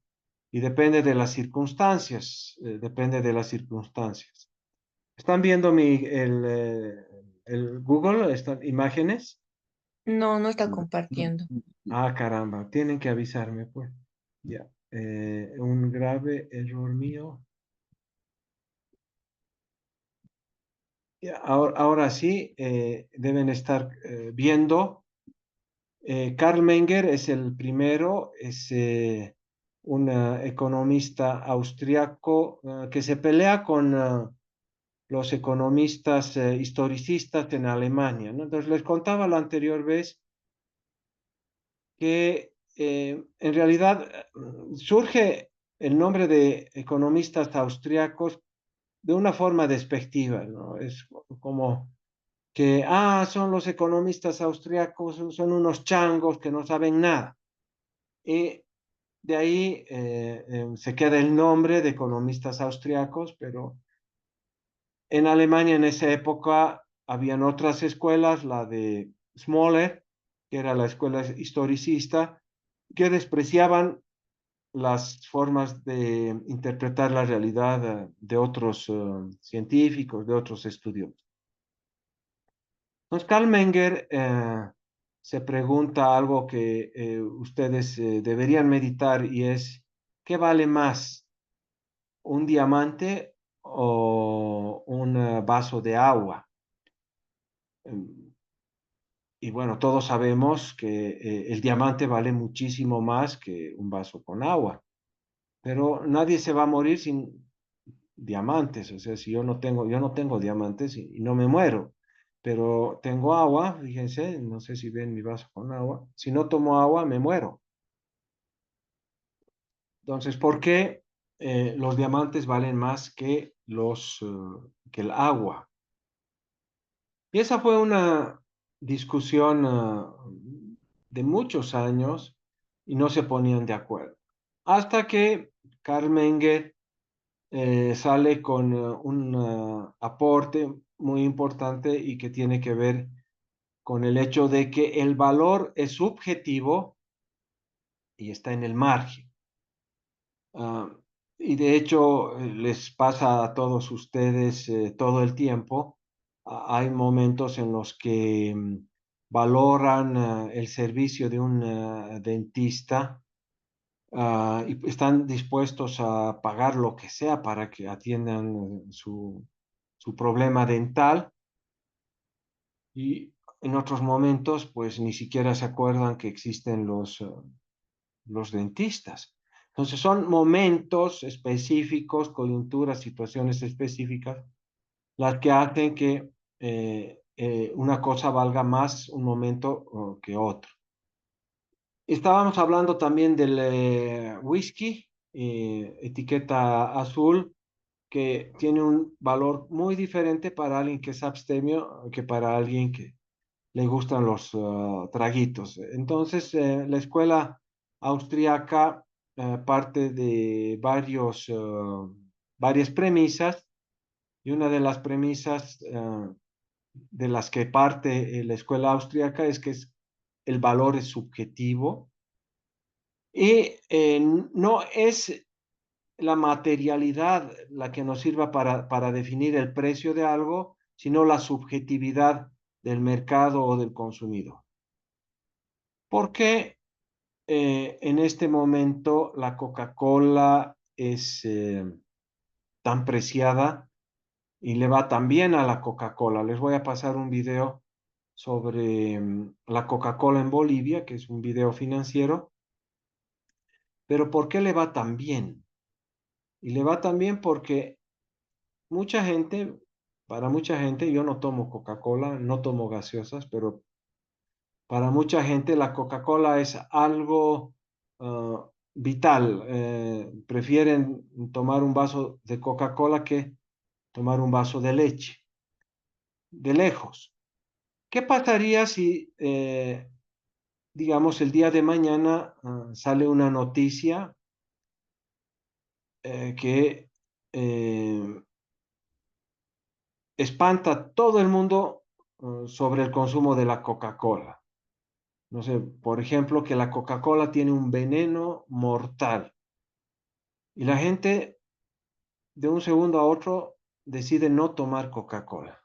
y depende de las circunstancias, depende de las circunstancias. ¿Están viendo el Google, estas imágenes? No, no está compartiendo. Ah, caramba, tienen que avisarme, pues. Ya, un grave error mío. Ya, ahora sí, deben estar viendo. Karl Menger es el primero, es un economista austriaco que se pelea con los economistas historicistas en Alemania, ¿no? Entonces les contaba la anterior vez que en realidad surge el nombre de economistas austriacos de una forma despectiva, ¿no? Es como que, son los economistas austriacos, son unos changos que no saben nada. Y de ahí se queda el nombre de economistas austriacos, pero en Alemania en esa época habían otras escuelas, la de Smoller, que era la escuela historicista, que despreciaban las formas de interpretar la realidad de otros científicos, de otros estudiosos. Entonces, Karl Menger se pregunta algo que ustedes deberían meditar y es, ¿qué vale más? ¿Un diamante o un vaso de agua? Y bueno, todos sabemos que el diamante vale muchísimo más que un vaso con agua, pero nadie se va a morir sin diamantes. O sea, si yo no tengo diamantes y no me muero, pero tengo agua, fíjense, no sé si ven mi vaso con agua. Si no tomo agua, me muero. Entonces, ¿por qué los diamantes valen más que que el agua? Y esa fue una discusión de muchos años y no se ponían de acuerdo. Hasta que Karl Menger sale con un aporte muy importante y que tiene que ver con el hecho de que el valor es subjetivo y está en el margen. Ah, y de hecho les pasa a todos ustedes todo el tiempo. Hay momentos en los que valoran el servicio de un dentista y están dispuestos a pagar lo que sea para que atiendan su problema dental y en otros momentos pues ni siquiera se acuerdan que existen los dentistas. Entonces son momentos específicos, coyunturas, situaciones específicas, las que hacen que una cosa valga más un momento que otro. Estábamos hablando también del whisky, etiqueta azul, que tiene un valor muy diferente para alguien que es abstemio que para alguien que le gustan los traguitos. Entonces, la escuela austriaca parte de varias premisas Y una de las premisas de las que parte la escuela austríaca es que el valor es subjetivo y no es la materialidad la que nos sirva para definir el precio de algo, sino la subjetividad del mercado o del consumidor. ¿Por qué en este momento la Coca-Cola es tan preciada y le va tan bien a la Coca-Cola? Les voy a pasar un video sobre la Coca-Cola en Bolivia, que es un video financiero, pero ¿por qué le va tan bien? Y le va tan bien porque mucha gente, para mucha gente, yo no tomo Coca-Cola, no tomo gaseosas, pero para mucha gente la Coca-Cola es algo vital. Prefieren tomar un vaso de Coca-Cola que tomar un vaso de leche, de lejos. ¿Qué pasaría si, digamos, el día de mañana sale una noticia que espanta a todo el mundo sobre el consumo de la Coca-Cola? No sé, por ejemplo, que la Coca-Cola tiene un veneno mortal y la gente de un segundo a otro decide no tomar Coca-Cola.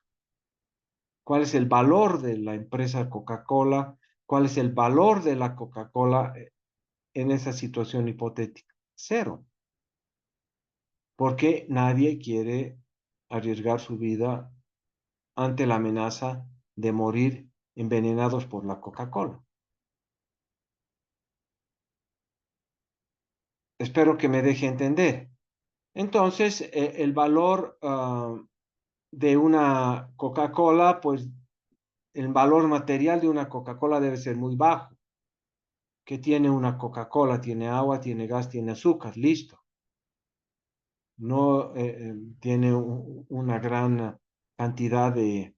¿Cuál es el valor de la empresa Coca-Cola? ¿Cuál es el valor de la Coca-Cola en esa situación hipotética? Cero, porque nadie quiere arriesgar su vida ante la amenaza de morir envenenados por la Coca-Cola. Espero que me deje entender. Entonces, el valor de una Coca-Cola, pues el valor material de una Coca-Cola debe ser muy bajo. ¿Qué tiene una Coca-Cola? Tiene agua, tiene gas, tiene azúcar, listo. No tiene una gran cantidad de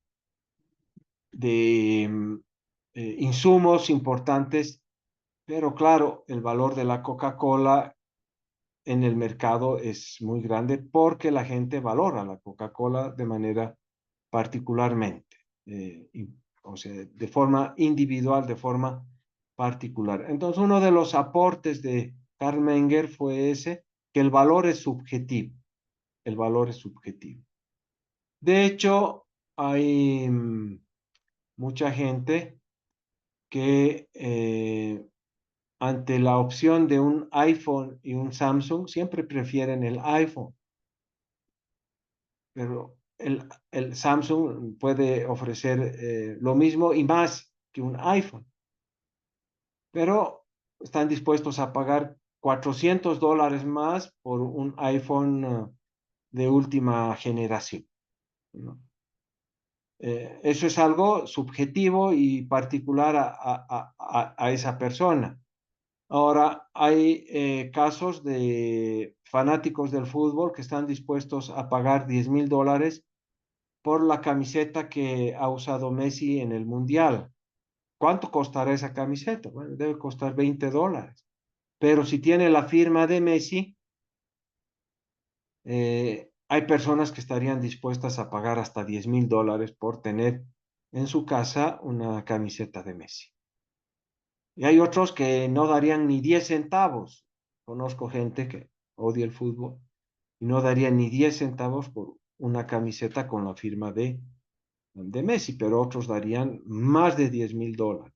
insumos importantes, pero claro, el valor de la Coca-Cola en el mercado es muy grande porque la gente valora la Coca-Cola de manera particularmente, o sea, de forma individual, de forma particular. Entonces, uno de los aportes de Karl Menger fue ese, que el valor es subjetivo, el valor es subjetivo. De hecho, hay mucha gente que ante la opción de un iPhone y un Samsung, siempre prefieren el iPhone, pero el Samsung puede ofrecer lo mismo y más que un iPhone, pero están dispuestos a pagar $400 más por un iPhone de última generación, ¿no? Eso es algo subjetivo y particular a esa persona. Ahora, hay casos de fanáticos del fútbol que están dispuestos a pagar $10,000 por la camiseta que ha usado Messi en el Mundial. ¿Cuánto costará esa camiseta? Bueno, debe costar $20. Pero si tiene la firma de Messi, hay personas que estarían dispuestas a pagar hasta $10,000 por tener en su casa una camiseta de Messi. Y hay otros que no darían ni 10 centavos. Conozco gente que odia el fútbol y no darían ni 10 centavos por una camiseta con la firma de Messi, pero otros darían más de $10,000.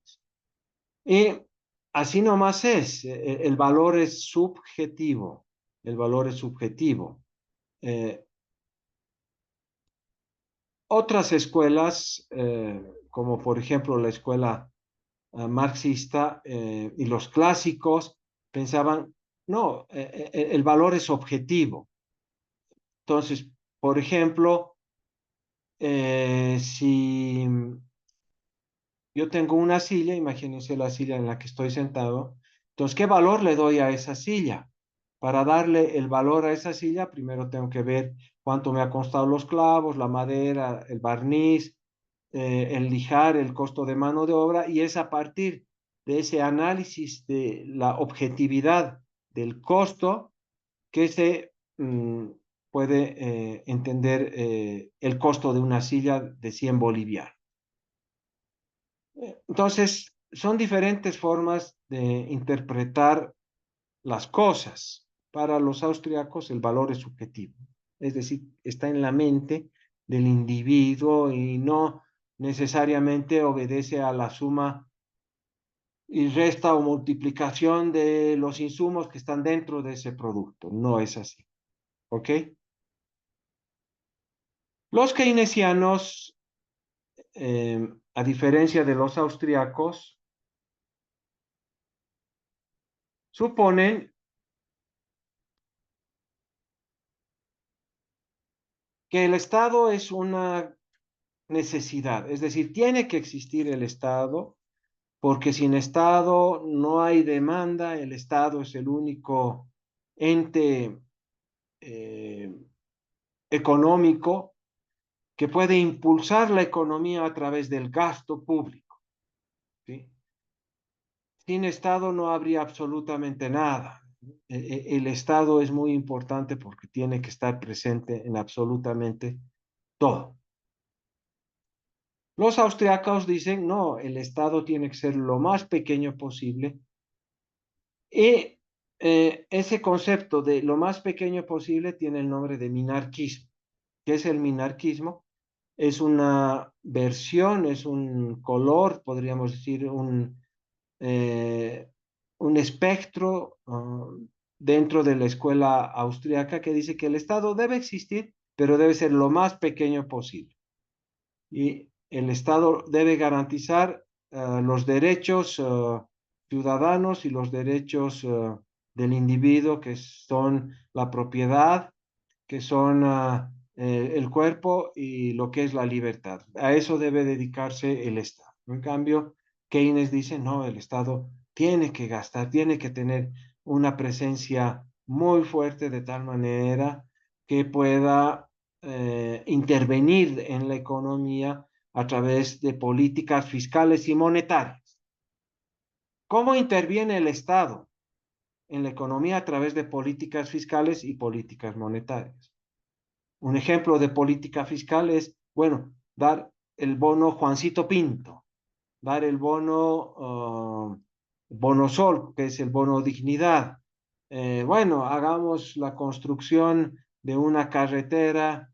Y así nomás es, el valor es subjetivo, el valor es subjetivo. Eh, Otras escuelas, como por ejemplo la escuela marxista y los clásicos, pensaban, no, el valor es objetivo. Entonces, por ejemplo, si yo tengo una silla, imagínense la silla en la que estoy sentado, entonces, ¿qué valor le doy a esa silla? Para darle el valor a esa silla, primero tengo que ver cuánto me ha costado los clavos, la madera, el barniz, el lijar, el costo de mano de obra, y es a partir de ese análisis de la objetividad del costo que se puede entender el costo de una silla de 100 bolivianos. Entonces, son diferentes formas de interpretar las cosas. Para los austriacos el valor es subjetivo, es decir, está en la mente del individuo y no necesariamente obedece a la suma y resta o multiplicación de los insumos que están dentro de ese producto. No es así. ¿Ok? Los keynesianos, a diferencia de los austriacos, suponen que el Estado es una necesidad, es decir, tiene que existir el Estado, porque sin Estado no hay demanda, el Estado es el único ente eh, económico que puede impulsar la economía a través del gasto público, ¿sí? Sin Estado no habría absolutamente nada. El Estado es muy importante porque tiene que estar presente en absolutamente todo. Los austriacos dicen, no, el Estado tiene que ser lo más pequeño posible y ese concepto de lo más pequeño posible tiene el nombre de minarquismo. ¿Qué es el minarquismo? Es una versión, es un color, podríamos decir, eh, un espectro dentro de la escuela austriaca que dice que el Estado debe existir, pero debe ser lo más pequeño posible. Y el Estado debe garantizar los derechos ciudadanos y los derechos del individuo, que son la propiedad, que son el cuerpo y lo que es la libertad. A eso debe dedicarse el Estado. En cambio, Keynes dice, no, el Estado tiene que gastar, tiene que tener una presencia muy fuerte de tal manera que pueda intervenir en la economía a través de políticas fiscales y monetarias. ¿Cómo interviene el Estado en la economía? A través de políticas fiscales y políticas monetarias. Un ejemplo de política fiscal es, bueno, dar el bono Juancito Pinto, dar el bono Sol, que es el bono dignidad. Bueno, hagamos la construcción de una carretera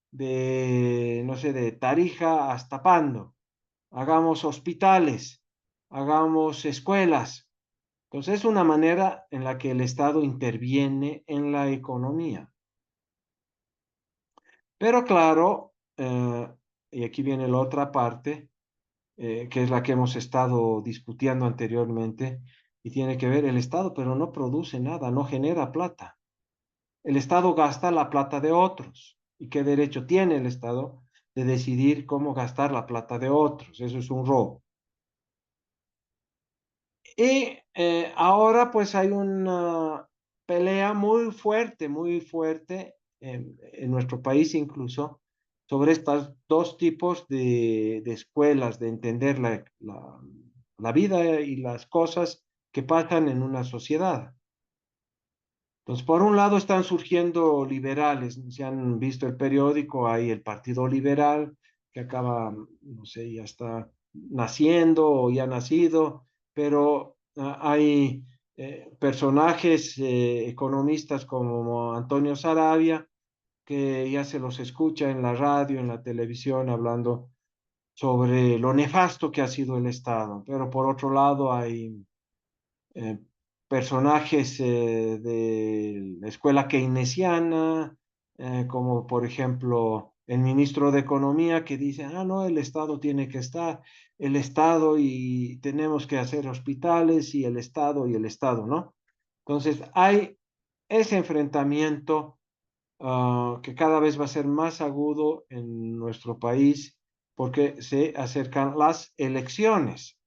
de, no sé, de Tarija hasta Pando. Hagamos hospitales, hagamos escuelas. Entonces es una manera en la que el Estado interviene en la economía. Pero claro, y aquí viene la otra parte, que es la que hemos estado discutiendo anteriormente, y tiene que ver el Estado, pero no produce nada, no genera plata. El Estado gasta la plata de otros. ¿Y qué derecho tiene el Estado de decidir cómo gastar la plata de otros? Eso es un robo. Y ahora pues hay una pelea muy fuerte en nuestro país incluso, sobre estos dos tipos de escuelas, de entender la vida y las cosas que pasan en una sociedad. Entonces, por un lado están surgiendo liberales, si han visto el periódico, hay el Partido Liberal, que acaba, no sé, ya está naciendo o ya ha nacido, pero hay personajes economistas como Antonio Saravia, que ya se los escucha en la radio, en la televisión, hablando sobre lo nefasto que ha sido el Estado. Pero por otro lado hay eh, personajes de la escuela keynesiana, como por ejemplo el ministro de Economía que dice, ah, no, el Estado tiene que estar, el Estado y tenemos que hacer hospitales y el Estado, ¿no? Entonces hay ese enfrentamiento que cada vez va a ser más agudo en nuestro país porque se acercan las elecciones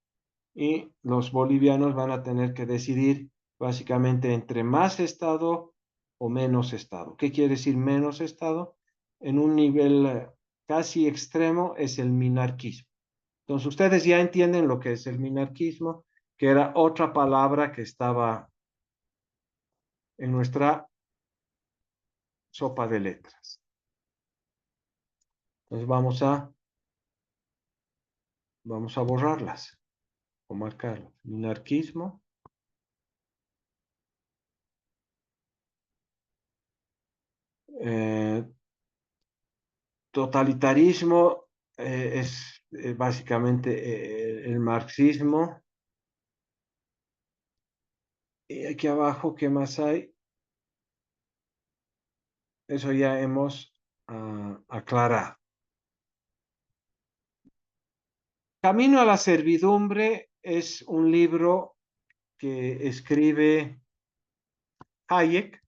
y los bolivianos van a tener que decidir básicamente entre más Estado o menos Estado. ¿Qué quiere decir menos Estado? En un nivel casi extremo es el minarquismo. Entonces ustedes ya entienden lo que es el minarquismo, que era otra palabra que estaba en nuestra sopa de letras. Entonces vamos a borrarlas o marcarlas. Minarquismo. Eh, Totalitarismo es básicamente el marxismo. Y aquí abajo, ¿qué más hay? Eso ya hemos aclarado. Camino a la servidumbre es un libro que escribe Hayek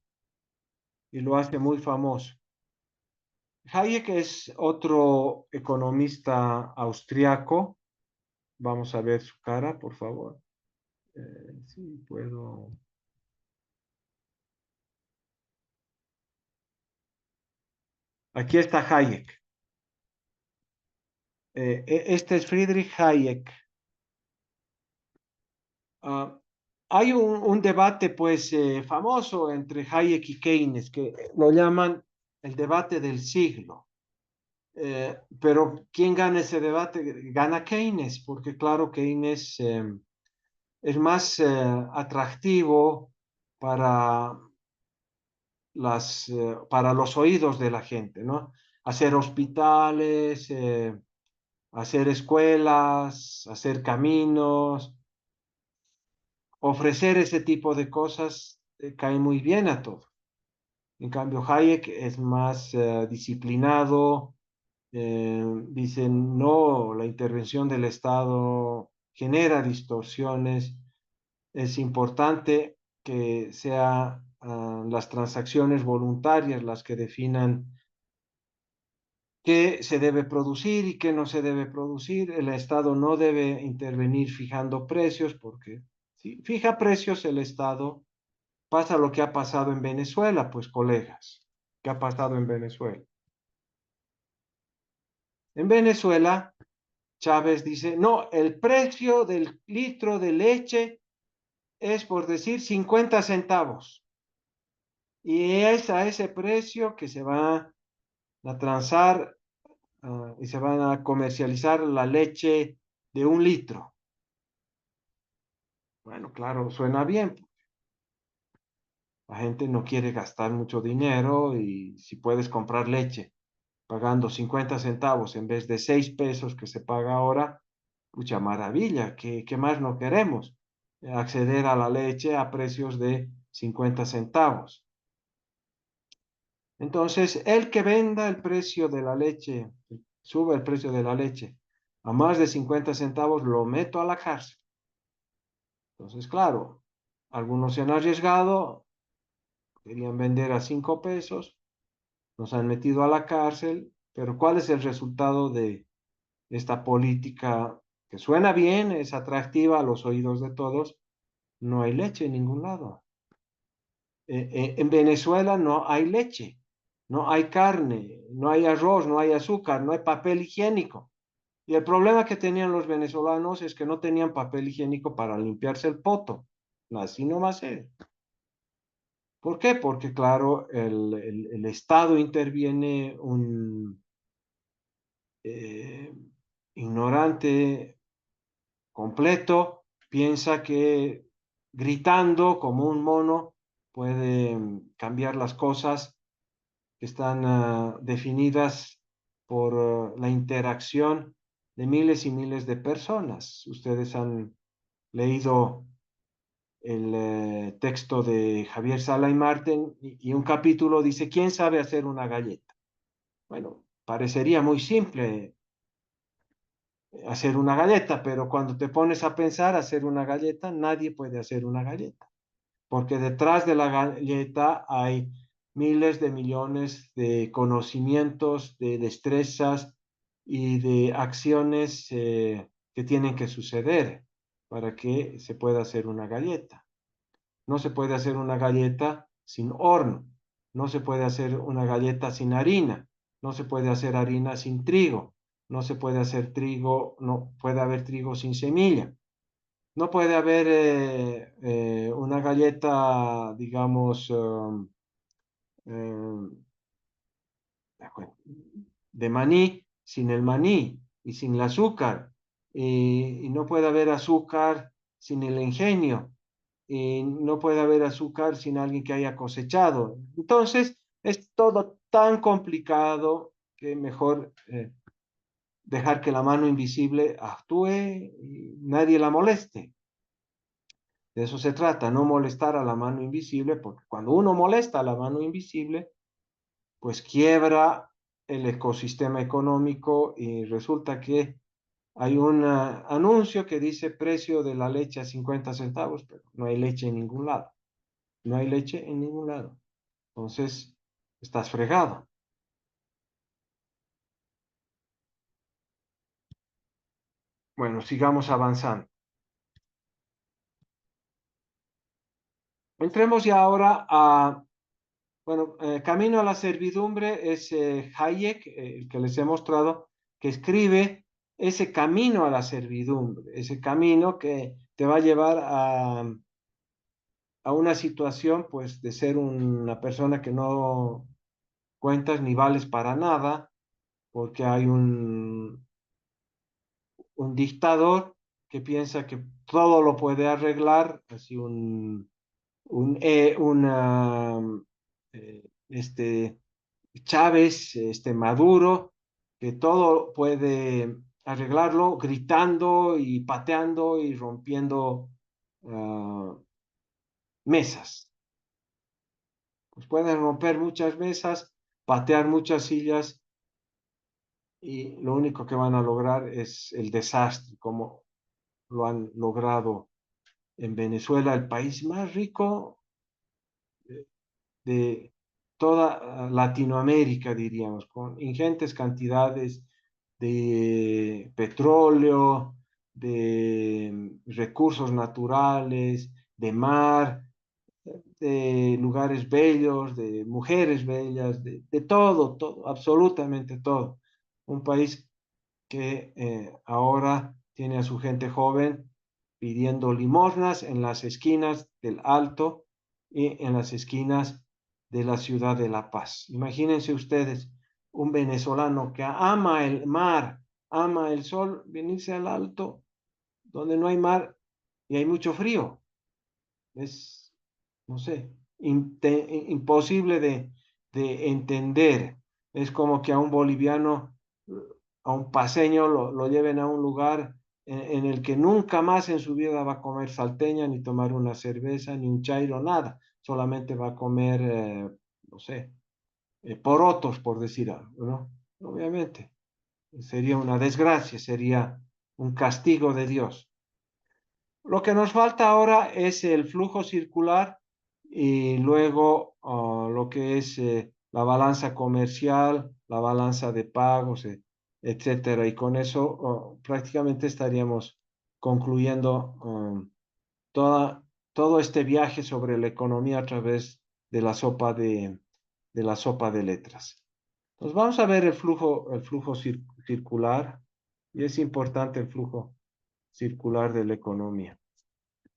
y lo hace muy famoso. Hayek es otro economista austriaco. Vamos a ver su cara, por favor. Sí, puedo. Aquí está Hayek. Este es Friedrich Hayek. Ah, hay un debate, pues, famoso entre Hayek y Keynes, que lo llaman el debate del siglo. Pero ¿quién gana ese debate? Gana Keynes, porque claro, Keynes es más atractivo para para los oídos de la gente, ¿no? Hacer hospitales, hacer escuelas, hacer caminos, ofrecer ese tipo de cosas cae muy bien a todos. En cambio, Hayek es más disciplinado, dicen, no, la intervención del Estado genera distorsiones, es importante que sean las transacciones voluntarias las que definan qué se debe producir y qué no se debe producir. El Estado no debe intervenir fijando precios porque si fija precios el Estado, pasa lo que ha pasado en Venezuela, pues colegas, ¿qué ha pasado en Venezuela? En Venezuela, Chávez dice, no, el precio del litro de leche es, por decir, 50 centavos. Y es a ese precio que se va a transar y se van a comercializar la leche de 1 litro. Bueno, claro, suena bien. La gente no quiere gastar mucho dinero y si puedes comprar leche pagando 50 centavos en vez de 6 pesos que se paga ahora, mucha maravilla, ¿qué más no queremos? Acceder a la leche a precios de 50 centavos. Entonces, el que venda el precio de la leche, sube el precio de la leche a más de 50 centavos, lo meto a la cárcel. Entonces, claro, algunos se han arriesgado, querían vender a 5 pesos, nos han metido a la cárcel, pero ¿cuál es el resultado de esta política que suena bien, es atractiva a los oídos de todos? No hay leche en ningún lado. En Venezuela no hay leche, no hay carne, no hay arroz, no hay azúcar, no hay papel higiénico. Y el problema que tenían los venezolanos es que no tenían papel higiénico para limpiarse el poto. Así nomás es. ¿Por qué? Porque, claro, el Estado interviene un eh, ignorante completo, piensa que gritando como un mono puede cambiar las cosas que están definidas por la interacción de miles y miles de personas. Ustedes han leído el texto de Javier Sala y Marten y un capítulo dice, ¿quién sabe hacer una galleta? Bueno, parecería muy simple hacer una galleta, pero cuando te pones a pensar hacer una galleta, nadie puede hacer una galleta, porque detrás de la galleta hay miles de millones de conocimientos, de destrezas y de acciones que tienen que suceder para que se pueda hacer una galleta. No se puede hacer una galleta sin horno, no se puede hacer una galleta sin harina, no se puede hacer harina sin trigo, no se puede hacer trigo, no puede haber trigo sin semilla, no puede haber una galleta, digamos, de maní sin el maní y sin el azúcar. Y no puede haber azúcar sin el ingenio. Y no puede haber azúcar sin alguien que haya cosechado. Entonces, es todo tan complicado que mejor dejar que la mano invisible actúe y nadie la moleste. De eso se trata, no molestar a la mano invisible, porque cuando uno molesta a la mano invisible, pues quiebra el ecosistema económico y resulta que hay un anuncio que dice precio de la leche a 50 centavos, pero no hay leche en ningún lado. No hay leche en ningún lado. Entonces, estás fregado. Bueno, sigamos avanzando. Entremos ya ahora a, bueno, Camino a la Servidumbre es Hayek, el que les he mostrado, que escribe ese camino a la servidumbre, ese camino que te va a llevar a una situación, pues, de ser una persona que no cuentas ni vales para nada, porque hay un dictador que piensa que todo lo puede arreglar, así una, Chávez, Maduro, que todo puede arreglarlo gritando y pateando y rompiendo mesas. Pues pueden romper muchas mesas, patear muchas sillas y lo único que van a lograr es el desastre, como lo han logrado en Venezuela, el país más rico de toda Latinoamérica, diríamos, con ingentes cantidades de petróleo, de recursos naturales, de mar, de lugares bellos, de mujeres bellas, de todo, todo, absolutamente todo. Un país que ahora tiene a su gente joven pidiendo limosnas en las esquinas del Alto y en las esquinas de la ciudad de La Paz. Imagínense ustedes un venezolano que ama el mar, ama el sol, venirse al Alto, donde no hay mar y hay mucho frío. Es, no sé, imposible de entender. Es como que a un boliviano, a un paseño, lo lleven a un lugar en el que nunca más en su vida va a comer salteña, ni tomar una cerveza, ni un chairo, nada. Solamente va a comer, no sé, porotos, por decir algo, ¿no? Obviamente, sería una desgracia, sería un castigo de Dios. Lo que nos falta ahora es el flujo circular y luego lo que es la balanza comercial, la balanza de pagos, etcétera. Y con eso prácticamente estaríamos concluyendo todo este viaje sobre la economía a través de de la sopa de letras. Entonces vamos a ver el flujo circular y es importante el flujo circular de la economía.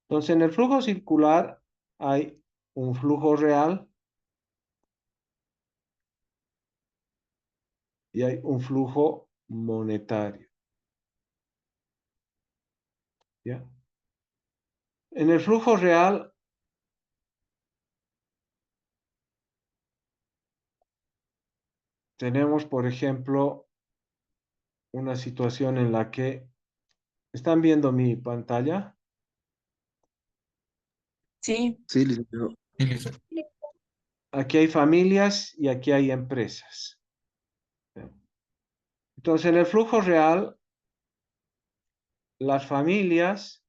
Entonces, en el flujo circular hay un flujo real y hay un flujo monetario. ¿Ya? En el flujo real tenemos, por ejemplo, una situación en la que están viendo mi pantalla. Sí, Sí, licenciado. Aquí hay familias y aquí hay empresas. ¿Ya? Entonces, en el flujo real, las familias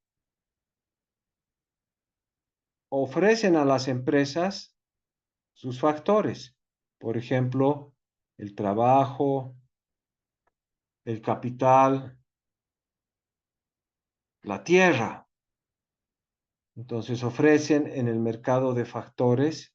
ofrecen a las empresas sus factores. Por ejemplo, el trabajo, el capital, la tierra. Entonces ofrecen en el mercado de factores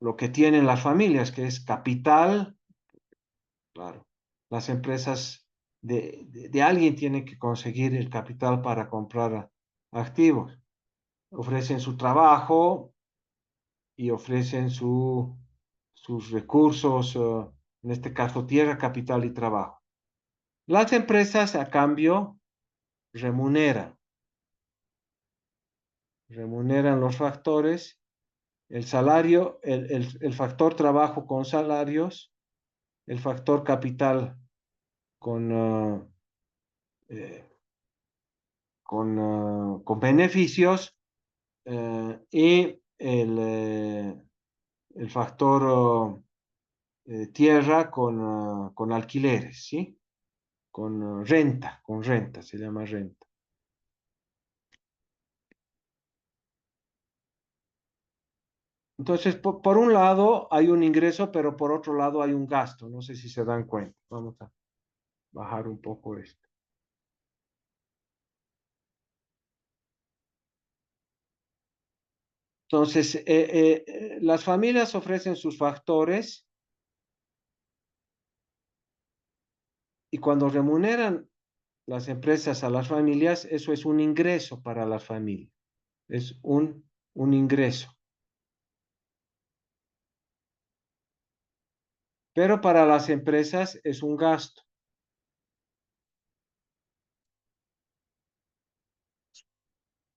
lo que tienen las familias, que es capital, claro. Las empresas de alguien tiene que conseguir el capital para comprar activos. Ofrecen su trabajo y ofrecen sus recursos, en este caso tierra, capital y trabajo. Las empresas a cambio remuneran, remuneran los factores, el salario, el factor trabajo con salarios, el factor capital con, eh, con beneficios y el factor tierra con alquileres, ¿sí? Con renta, se llama renta. Entonces, por un lado hay un ingreso, pero por otro lado hay un gasto. No sé si se dan cuenta. Vamos a bajar un poco esto. Entonces, las familias ofrecen sus factores y cuando remuneran las empresas a las familias, eso es un ingreso para las familias. Es un ingreso. Pero para las empresas es un gasto.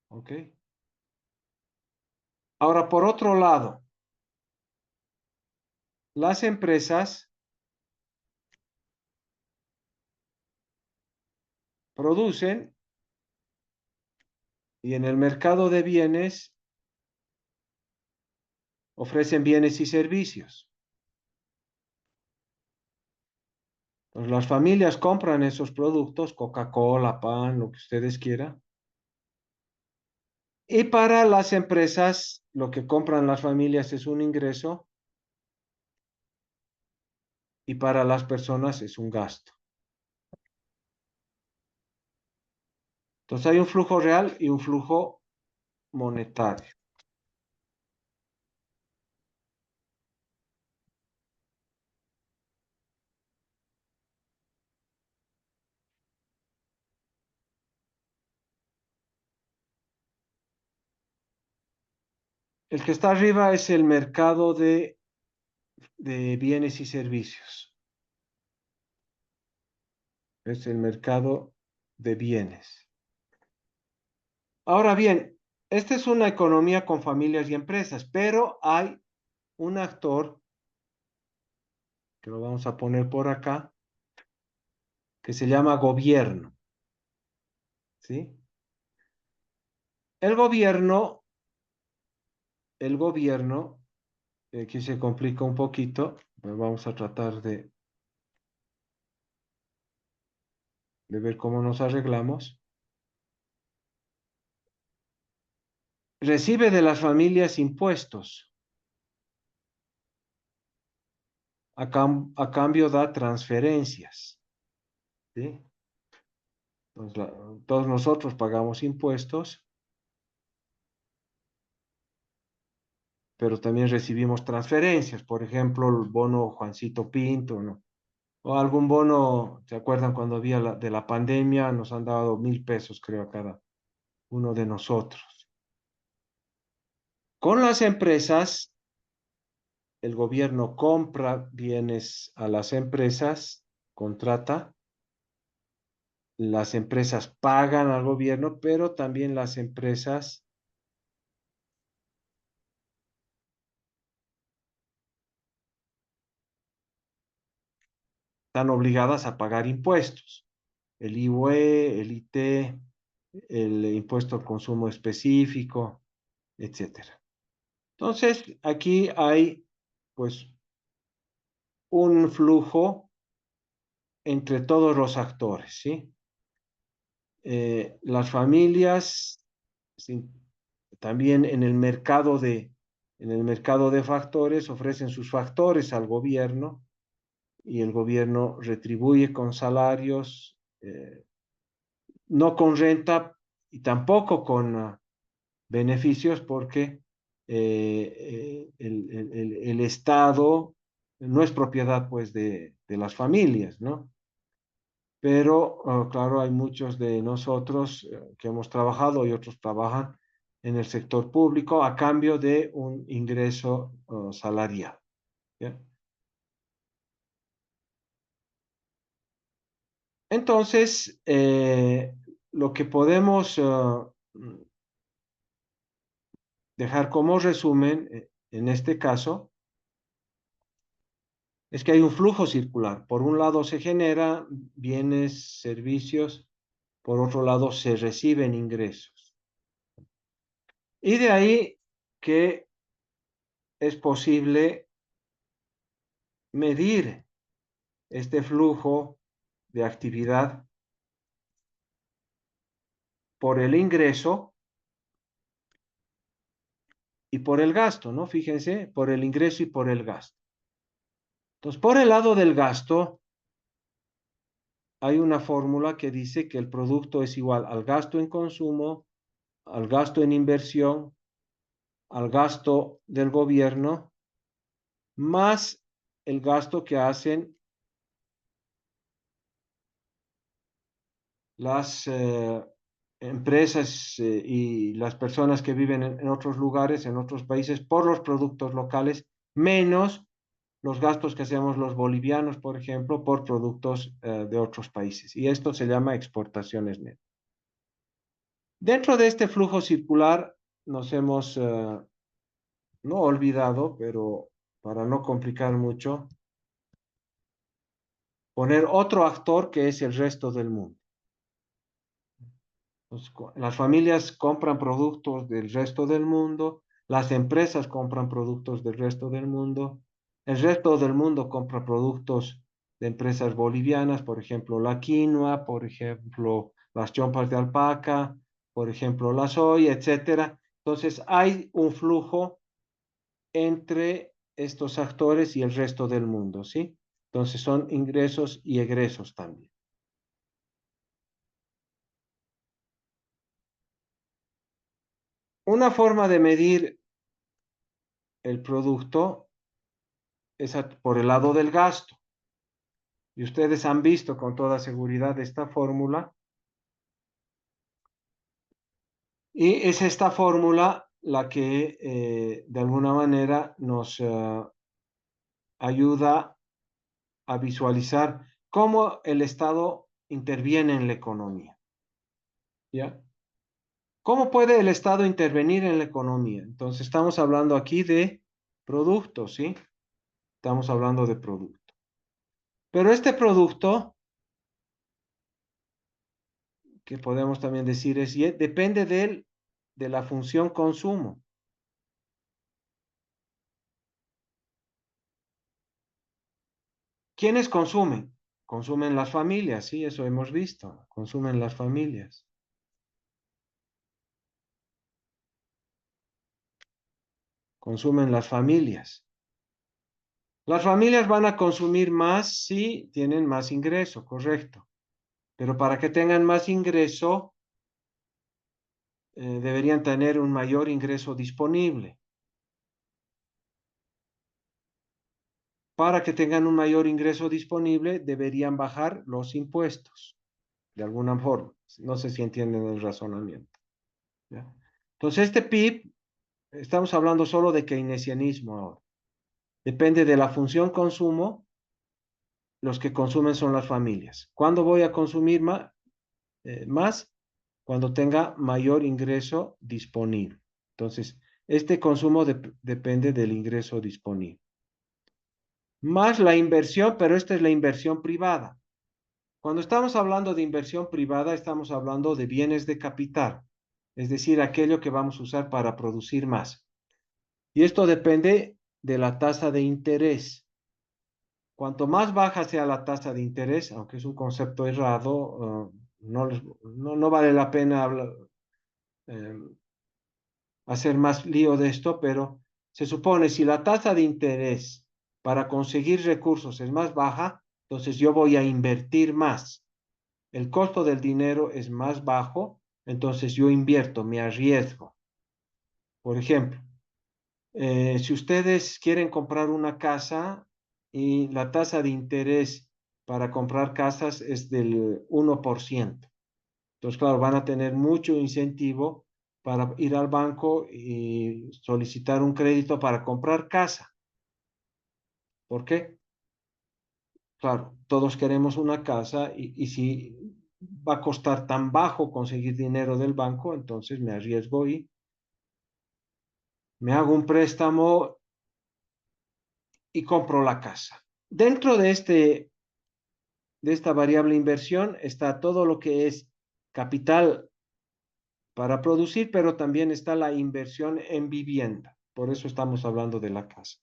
¿Ok? Ahora, por otro lado, las empresas producen y en el mercado de bienes ofrecen bienes y servicios. Pues las familias compran esos productos, Coca-Cola, pan, lo que ustedes quieran. Y para las empresas, lo que compran las familias es un ingreso y para las personas es un gasto. Entonces hay un flujo real y un flujo monetario. El que está arriba es el mercado de bienes y servicios. Es el mercado de bienes. Ahora bien, esta es una economía con familias y empresas, pero hay un actor, que lo vamos a poner por acá, que se llama gobierno. ¿Sí? El gobierno, aquí se complica un poquito, pero vamos a tratar de ver cómo nos arreglamos. Recibe de las familias impuestos. A cambio da transferencias. ¿Sí? Entonces, todos nosotros pagamos impuestos, pero también recibimos transferencias. Por ejemplo, el bono Juancito Pinto, ¿no? O algún bono, ¿se acuerdan cuando había de la pandemia? Nos han dado 1.000 pesos, creo, a cada uno de nosotros. Con las empresas, el gobierno compra bienes a las empresas, contrata, las empresas pagan al gobierno, pero también las empresas están obligadas a pagar impuestos, el IVE, el IT, el impuesto al consumo específico, etcétera. Entonces, aquí hay, pues, un flujo entre todos los actores, ¿sí? Las familias, sí, también en el mercado de factores ofrecen sus factores al gobierno y el gobierno retribuye con salarios, no con renta y tampoco con beneficios porque el Estado no es propiedad pues de las familias, ¿no? pero claro, hay muchos de nosotros que hemos trabajado y otros trabajan en el sector público a cambio de un ingreso salarial. ¿Ya? Entonces, lo que podemos dejar como resumen en este caso es que hay un flujo circular. Por un lado se generan bienes, servicios, por otro lado se reciben ingresos. Y de ahí que es posible medir este flujo de actividad por el ingreso y por el gasto, ¿no? Fíjense, por el ingreso y por el gasto. Entonces, por el lado del gasto, hay una fórmula que dice que el producto es igual al gasto en consumo, al gasto en inversión, al gasto del gobierno, más el gasto que hacen las empresas y las personas que viven en otros lugares, en otros países, por los productos locales, menos los gastos que hacemos los bolivianos, por ejemplo, por productos de otros países. Y esto se llama exportaciones netas. Dentro de este flujo circular nos hemos, no olvidado, pero para no complicar mucho, poner otro actor que es el resto del mundo. Las familias compran productos del resto del mundo, las empresas compran productos del resto del mundo, el resto del mundo compra productos de empresas bolivianas, por ejemplo, la quinoa, por ejemplo, las chompas de alpaca, por ejemplo, la soya, etcétera. Entonces, hay un flujo entre estos actores y el resto del mundo, ¿sí? Entonces, son ingresos y egresos también. Una forma de medir el producto es por el lado del gasto. Y ustedes han visto con toda seguridad esta fórmula. Y es esta fórmula la que de alguna manera nos ayuda a visualizar cómo el Estado interviene en la economía. ¿Ya? ¿Cómo puede el Estado intervenir en la economía? Entonces estamos hablando aquí de productos, ¿sí? Estamos hablando de producto. Pero este producto, que podemos también decir es, depende de la función consumo. ¿Quiénes consumen? Consumen las familias, sí, eso hemos visto. Consumen las familias. Consumen las familias. Las familias van a consumir más si tienen más ingreso, correcto. Pero para que tengan más ingreso, deberían tener un mayor ingreso disponible. Para que tengan un mayor ingreso disponible, deberían bajar los impuestos, de alguna forma. No sé si entienden el razonamiento. ¿Ya? Entonces, este PIB, estamos hablando solo de keynesianismo ahora. Depende de la función consumo, los que consumen son las familias. ¿Cuándo voy a consumir más? Cuando tenga mayor ingreso disponible. Entonces, este consumo depende del ingreso disponible. Más la inversión, pero esta es la inversión privada. Cuando estamos hablando de inversión privada, estamos hablando de bienes de capital, es decir, aquello que vamos a usar para producir más. Y esto depende de la tasa de interés. Cuanto más baja sea la tasa de interés, aunque es un concepto errado, no vale la pena eh, hacer más lío de esto, pero se supone si la tasa de interés para conseguir recursos es más baja, entonces yo voy a invertir más. El costo del dinero es más bajo, entonces yo invierto, me arriesgo. Por ejemplo, si ustedes quieren comprar una casa y la tasa de interés para comprar casas es del 1%. Entonces, claro, van a tener mucho incentivo para ir al banco y solicitar un crédito para comprar casa. ¿Por qué? Claro, todos queremos una casa y si va a costar tan bajo conseguir dinero del banco, entonces me arriesgo y me hago un préstamo y compro la casa. Dentro de esta variable inversión está todo lo que es capital para producir, pero también está la inversión en vivienda. Por eso estamos hablando de la casa.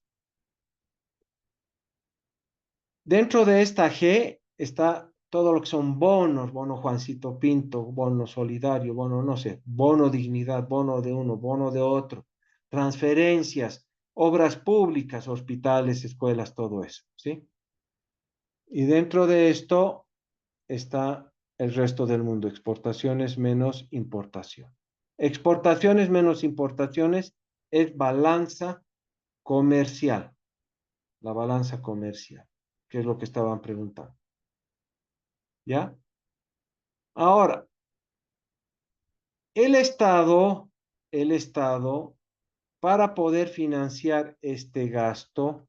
Dentro de esta G está todo lo que son bonos, bono Juancito Pinto, bono solidario, bono, no sé, bono dignidad, bono de uno, bono de otro, transferencias, obras públicas, hospitales, escuelas, todo eso, ¿sí? Y dentro de esto está el resto del mundo, exportaciones menos importación. Exportaciones menos importaciones es balanza comercial, la balanza comercial, que es lo que estaban preguntando. ¿Ya? Ahora, el Estado, para poder financiar este gasto,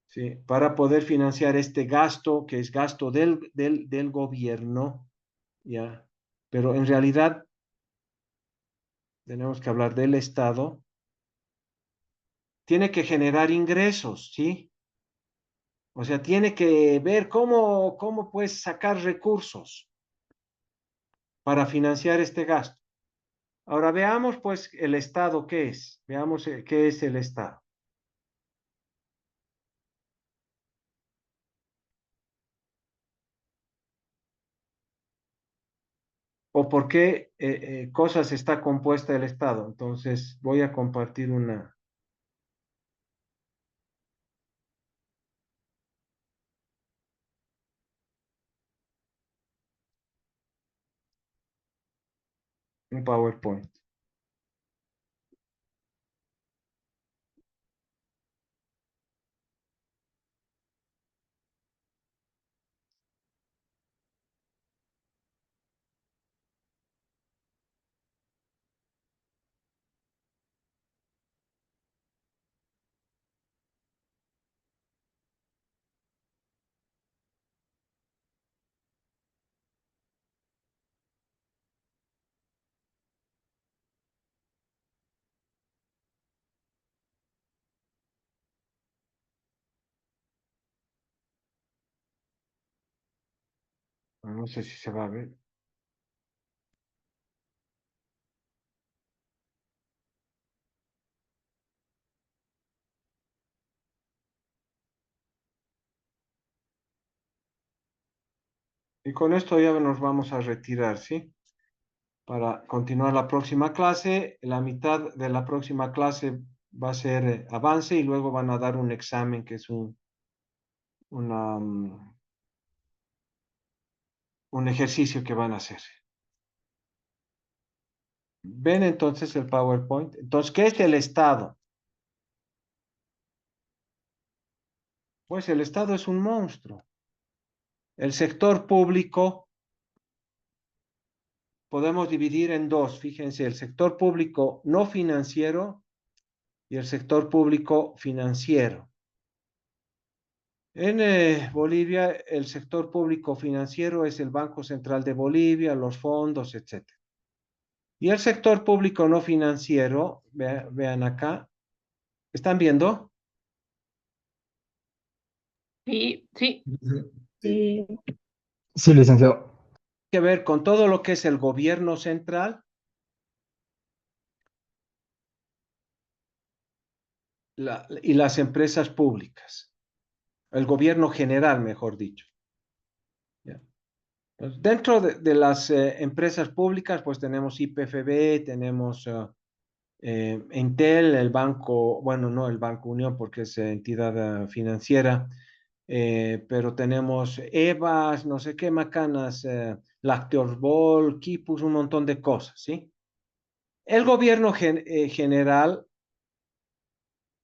¿sí? Para poder financiar este gasto, que es gasto del gobierno, ¿ya? Pero en realidad tenemos que hablar del Estado, tiene que generar ingresos, ¿sí? O sea, tiene que ver cómo puedes sacar recursos para financiar este gasto. Ahora veamos pues el Estado, ¿qué es? Veamos qué es el Estado. O por qué cosas está compuesta el Estado. Entonces voy a compartir un PowerPoint. No sé si se va a ver. Y con esto ya nos vamos a retirar, ¿sí? Para continuar la próxima clase. La mitad de la próxima clase va a ser avance y luego van a dar un examen que es un ejercicio que van a hacer. ¿Ven entonces el PowerPoint? Entonces, ¿qué es el Estado? Pues el Estado es un monstruo. El sector público podemos dividir en dos. Fíjense, el sector público no financiero y el sector público financiero. En Bolivia, el sector público financiero es el Banco Central de Bolivia, los fondos, etc. Y el sector público no financiero, vean acá, ¿están viendo? Sí, sí. Sí, Sí, licenciado. Que ver con todo lo que es el gobierno central y las empresas públicas, el gobierno general, mejor dicho. ¿Ya? Pues dentro de las empresas públicas, pues tenemos IPFB, tenemos Entel, el banco, bueno, no el Banco Unión porque es entidad financiera, pero tenemos EVAs, no sé qué macanas, Lacteorbol, Quipus, un montón de cosas, ¿sí? El gobierno general,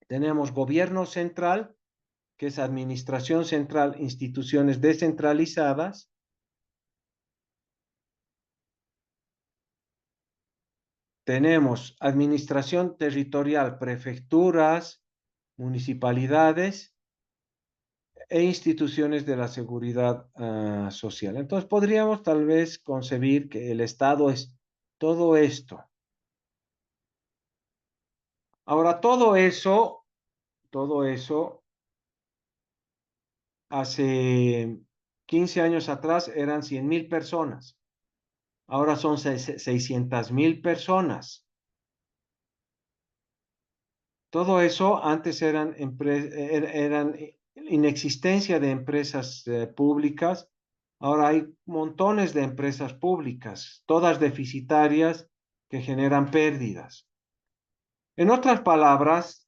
tenemos gobierno central, que es administración central, instituciones descentralizadas. Tenemos administración territorial, prefecturas, municipalidades e instituciones de la seguridad social. Entonces podríamos tal vez concebir que el Estado es todo esto. Ahora, todo eso, hace 15 años atrás eran 100.000 personas. Ahora son 600.000 personas. Todo eso antes eran inexistencia de empresas públicas. Ahora hay montones de empresas públicas, todas deficitarias que generan pérdidas. En otras palabras,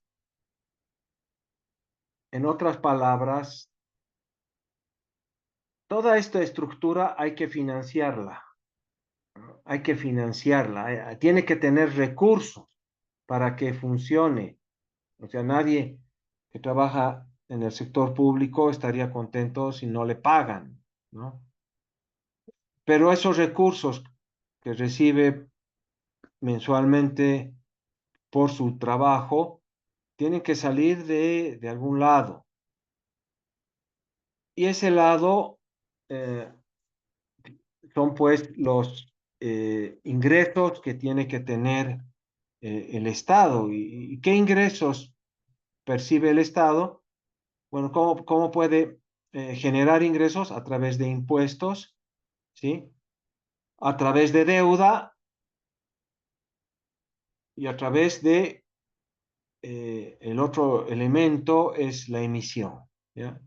toda esta estructura hay que financiarla. Hay que financiarla. Tiene que tener recursos para que funcione. O sea, nadie que trabaja en el sector público estaría contento si no le pagan, ¿no? Pero esos recursos que recibe mensualmente por su trabajo tienen que salir de algún lado. Y ese lado eh, son pues los ingresos que tiene que tener el Estado. ¿Y qué ingresos percibe el Estado? Bueno, ¿cómo puede generar ingresos? A través de impuestos, ¿sí? A través de deuda y a través de el otro elemento es la emisión, ¿ya?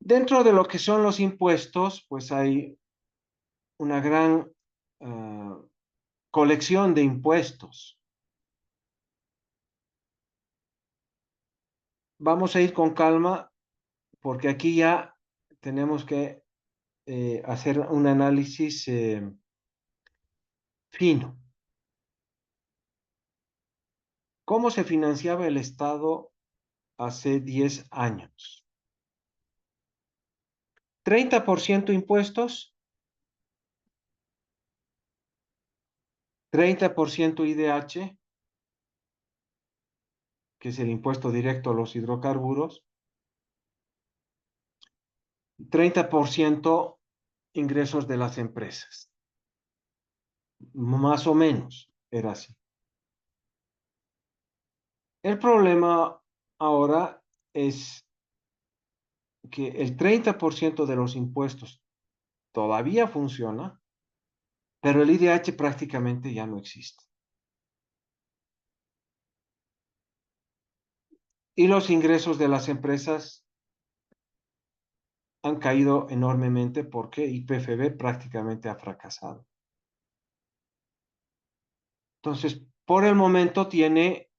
Dentro de lo que son los impuestos, pues hay una gran colección de impuestos. Vamos a ir con calma porque aquí ya tenemos que hacer un análisis fino. ¿Cómo se financiaba el Estado hace 10 años? 30% impuestos, 30% IDH, que es el impuesto directo a los hidrocarburos, 30% ingresos de las empresas. Más o menos era así. El problema ahora es que el 30% de los impuestos todavía funciona, pero el IDH prácticamente ya no existe. Y los ingresos de las empresas han caído enormemente porque YPFB prácticamente ha fracasado. Entonces, por el momento tiene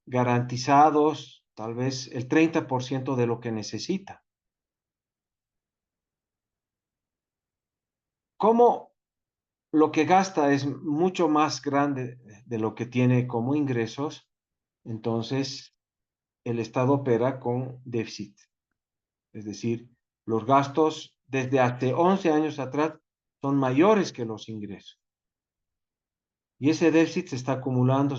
garantizados tal vez el 30% de lo que necesita. Como lo que gasta es mucho más grande de lo que tiene como ingresos, entonces el Estado opera con déficit. Es decir, los gastos desde hace 11 años atrás son mayores que los ingresos. Y ese déficit se está acumulando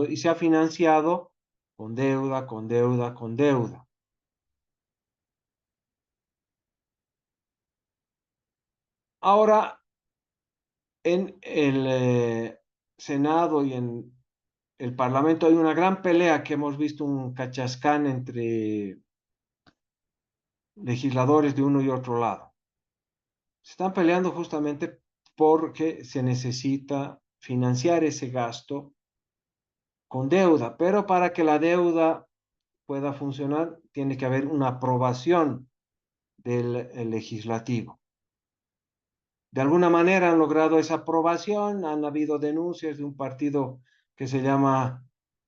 y se ha financiado con deuda, con deuda, con deuda. Ahora, en el Senado y en el Parlamento hay una gran pelea que hemos visto un cachascán entre legisladores de uno y otro lado. Se están peleando justamente porque se necesita financiar ese gasto con deuda, pero para que la deuda pueda funcionar tiene que haber una aprobación del legislativo. De alguna manera han logrado esa aprobación, han habido denuncias de un partido que se llama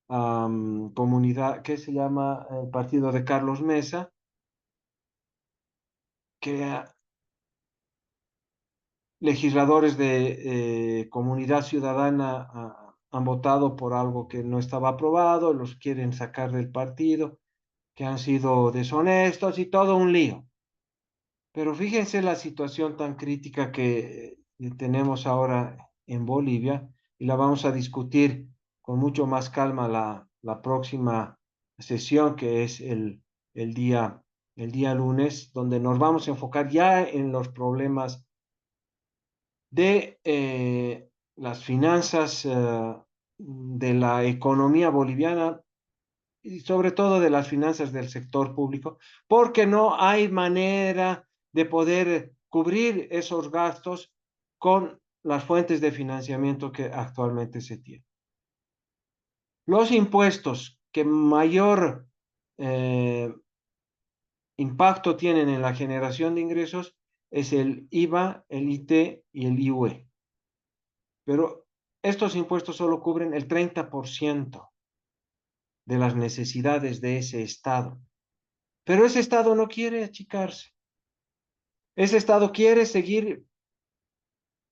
comunidad, ¿qué se llama? El partido de Carlos Mesa, que legisladores de Comunidad Ciudadana han votado por algo que no estaba aprobado, los quieren sacar del partido, que han sido deshonestos y todo un lío. Pero fíjense la situación tan crítica que tenemos ahora en Bolivia y la vamos a discutir con mucho más calma la próxima sesión, que es el día lunes, donde nos vamos a enfocar ya en los problemas de las finanzas, de la economía boliviana y sobre todo de las finanzas del sector público, porque no hay manera de poder cubrir esos gastos con las fuentes de financiamiento que actualmente se tienen. Los impuestos que mayor impacto tienen en la generación de ingresos es el IVA, el IT y el IUE. Pero estos impuestos solo cubren el 30% de las necesidades de ese Estado. Pero ese Estado no quiere achicarse. Ese Estado quiere seguir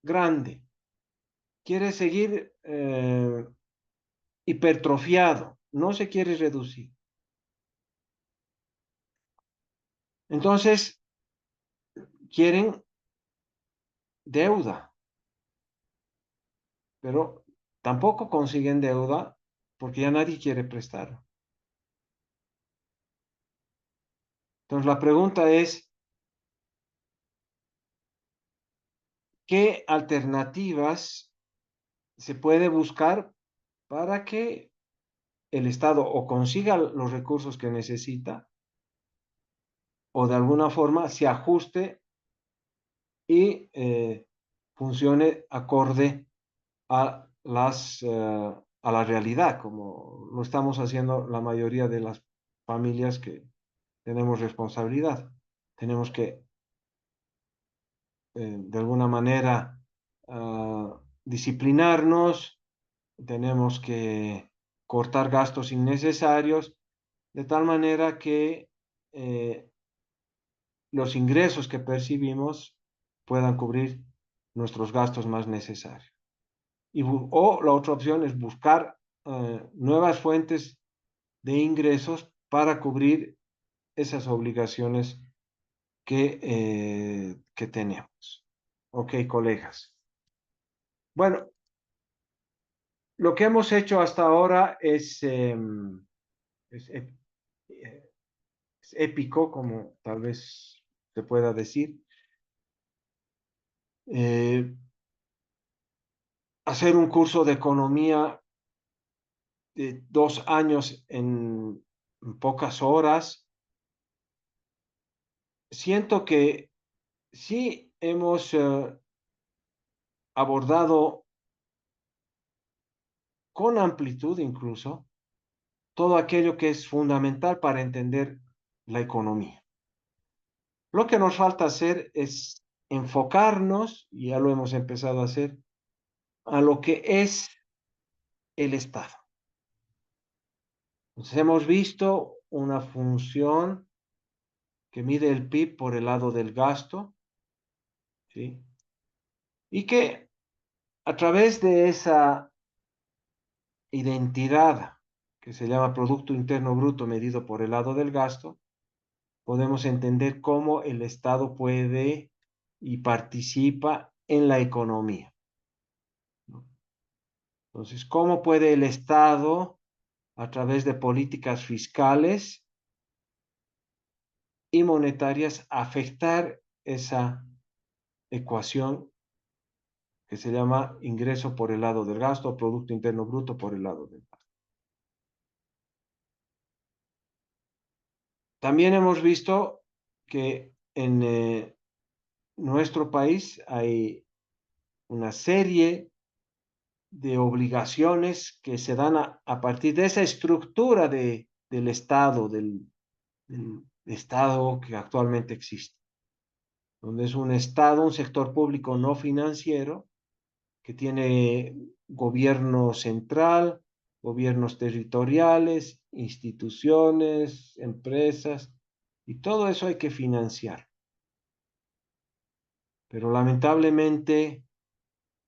grande, quiere seguir hipertrofiado, no se quiere reducir. Entonces, quieren deuda, pero tampoco consiguen deuda porque ya nadie quiere prestar. Entonces, la pregunta es, ¿qué alternativas se puede buscar para que el Estado o consiga los recursos que necesita o de alguna forma se ajuste y funcione acorde a la realidad, como lo estamos haciendo la mayoría de las familias que tenemos responsabilidad? Tenemos que, de alguna manera, disciplinarnos, tenemos que cortar gastos innecesarios, de tal manera que los ingresos que percibimos puedan cubrir nuestros gastos más necesarios. O la otra opción es buscar nuevas fuentes de ingresos para cubrir esas obligaciones que tenemos. Ok, colegas. Bueno, lo que hemos hecho hasta ahora es, es épico, como tal vez se pueda decir. Hacer un curso de economía de 2 años en pocas horas. Siento que sí hemos abordado con amplitud incluso todo aquello que es fundamental para entender la economía. Lo que nos falta hacer es enfocarnos, y ya lo hemos empezado a hacer, a lo que es el Estado. Entonces, hemos visto una función que mide el PIB por el lado del gasto, ¿sí? Y que a través de esa identidad que se llama Producto Interno Bruto medido por el lado del gasto, podemos entender cómo el Estado puede y participa en la economía. Entonces, ¿cómo puede el Estado, a través de políticas fiscales y monetarias, afectar esa ecuación que se llama ingreso por el lado del gasto, Producto Interno Bruto por el lado del gasto? También hemos visto que en nuestro país hay una serie de obligaciones que se dan a partir de esa estructura del Estado, del Estado que actualmente existe, donde es un Estado, un sector público no financiero, que tiene gobierno central, gobiernos territoriales, instituciones, empresas, y todo eso hay que financiar. Pero lamentablemente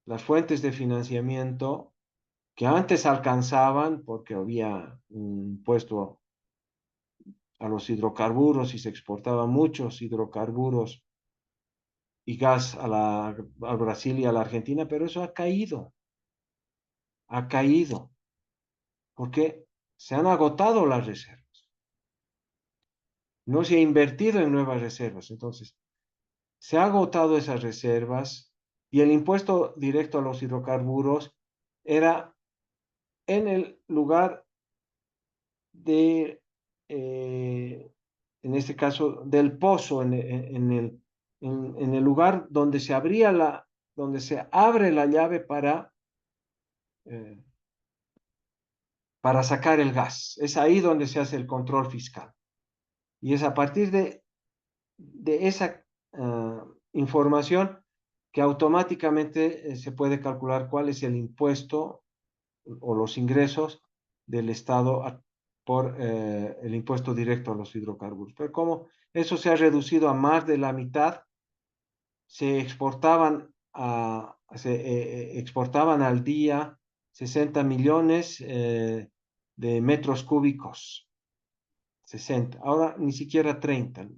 las fuentes de financiamiento que antes alcanzaban, porque había un impuesto a los hidrocarburos y se exportaban muchos hidrocarburos y gas al Brasil y a la Argentina, pero eso ha caído, porque se han agotado las reservas. No se ha invertido en nuevas reservas, entonces se ha agotado esas reservas y el impuesto directo a los hidrocarburos era en el lugar de, en este caso, del pozo, en el lugar donde se donde se abre la llave eh, para sacar el gas. Es ahí donde se hace el control fiscal. Y es a partir de esa información que automáticamente se puede calcular cuál es el impuesto o los ingresos del Estado por el impuesto directo a los hidrocarburos. Pero como eso se ha reducido a más de la mitad, se exportaban al día 60 millones de metros cúbicos, 60, ahora ni siquiera 30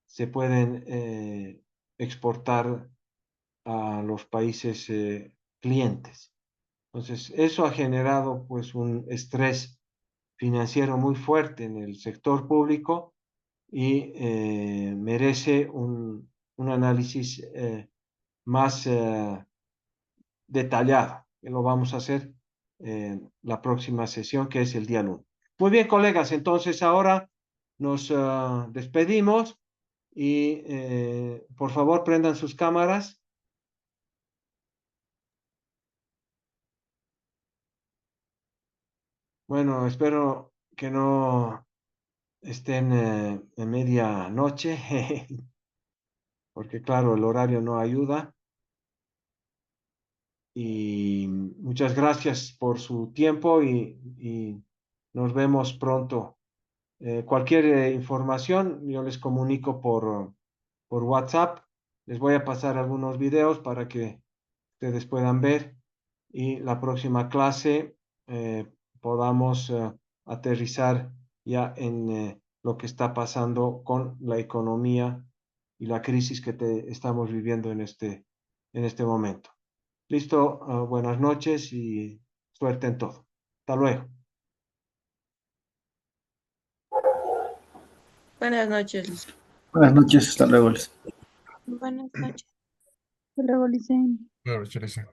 se pueden exportar a los países clientes. Entonces, eso ha generado pues un estrés financiero muy fuerte en el sector público y merece un análisis más detallado, que lo vamos a hacer en la próxima sesión, que es el día lunes. Muy bien, colegas, entonces ahora nos despedimos y por favor prendan sus cámaras. Bueno, espero que no estén en medianoche, porque claro, el horario no ayuda. Y muchas gracias por su tiempo y nos vemos pronto. Cualquier información yo les comunico por WhatsApp. Les voy a pasar algunos videos para que ustedes puedan ver y la próxima clase podamos aterrizar ya en lo que está pasando con la economía y la crisis que estamos viviendo en este momento. Listo, buenas noches y suerte en todo. Hasta luego. Buenas noches. Buenas noches, hasta luego. Buenas noches. Hasta luego, Licen. Claro, Teresa.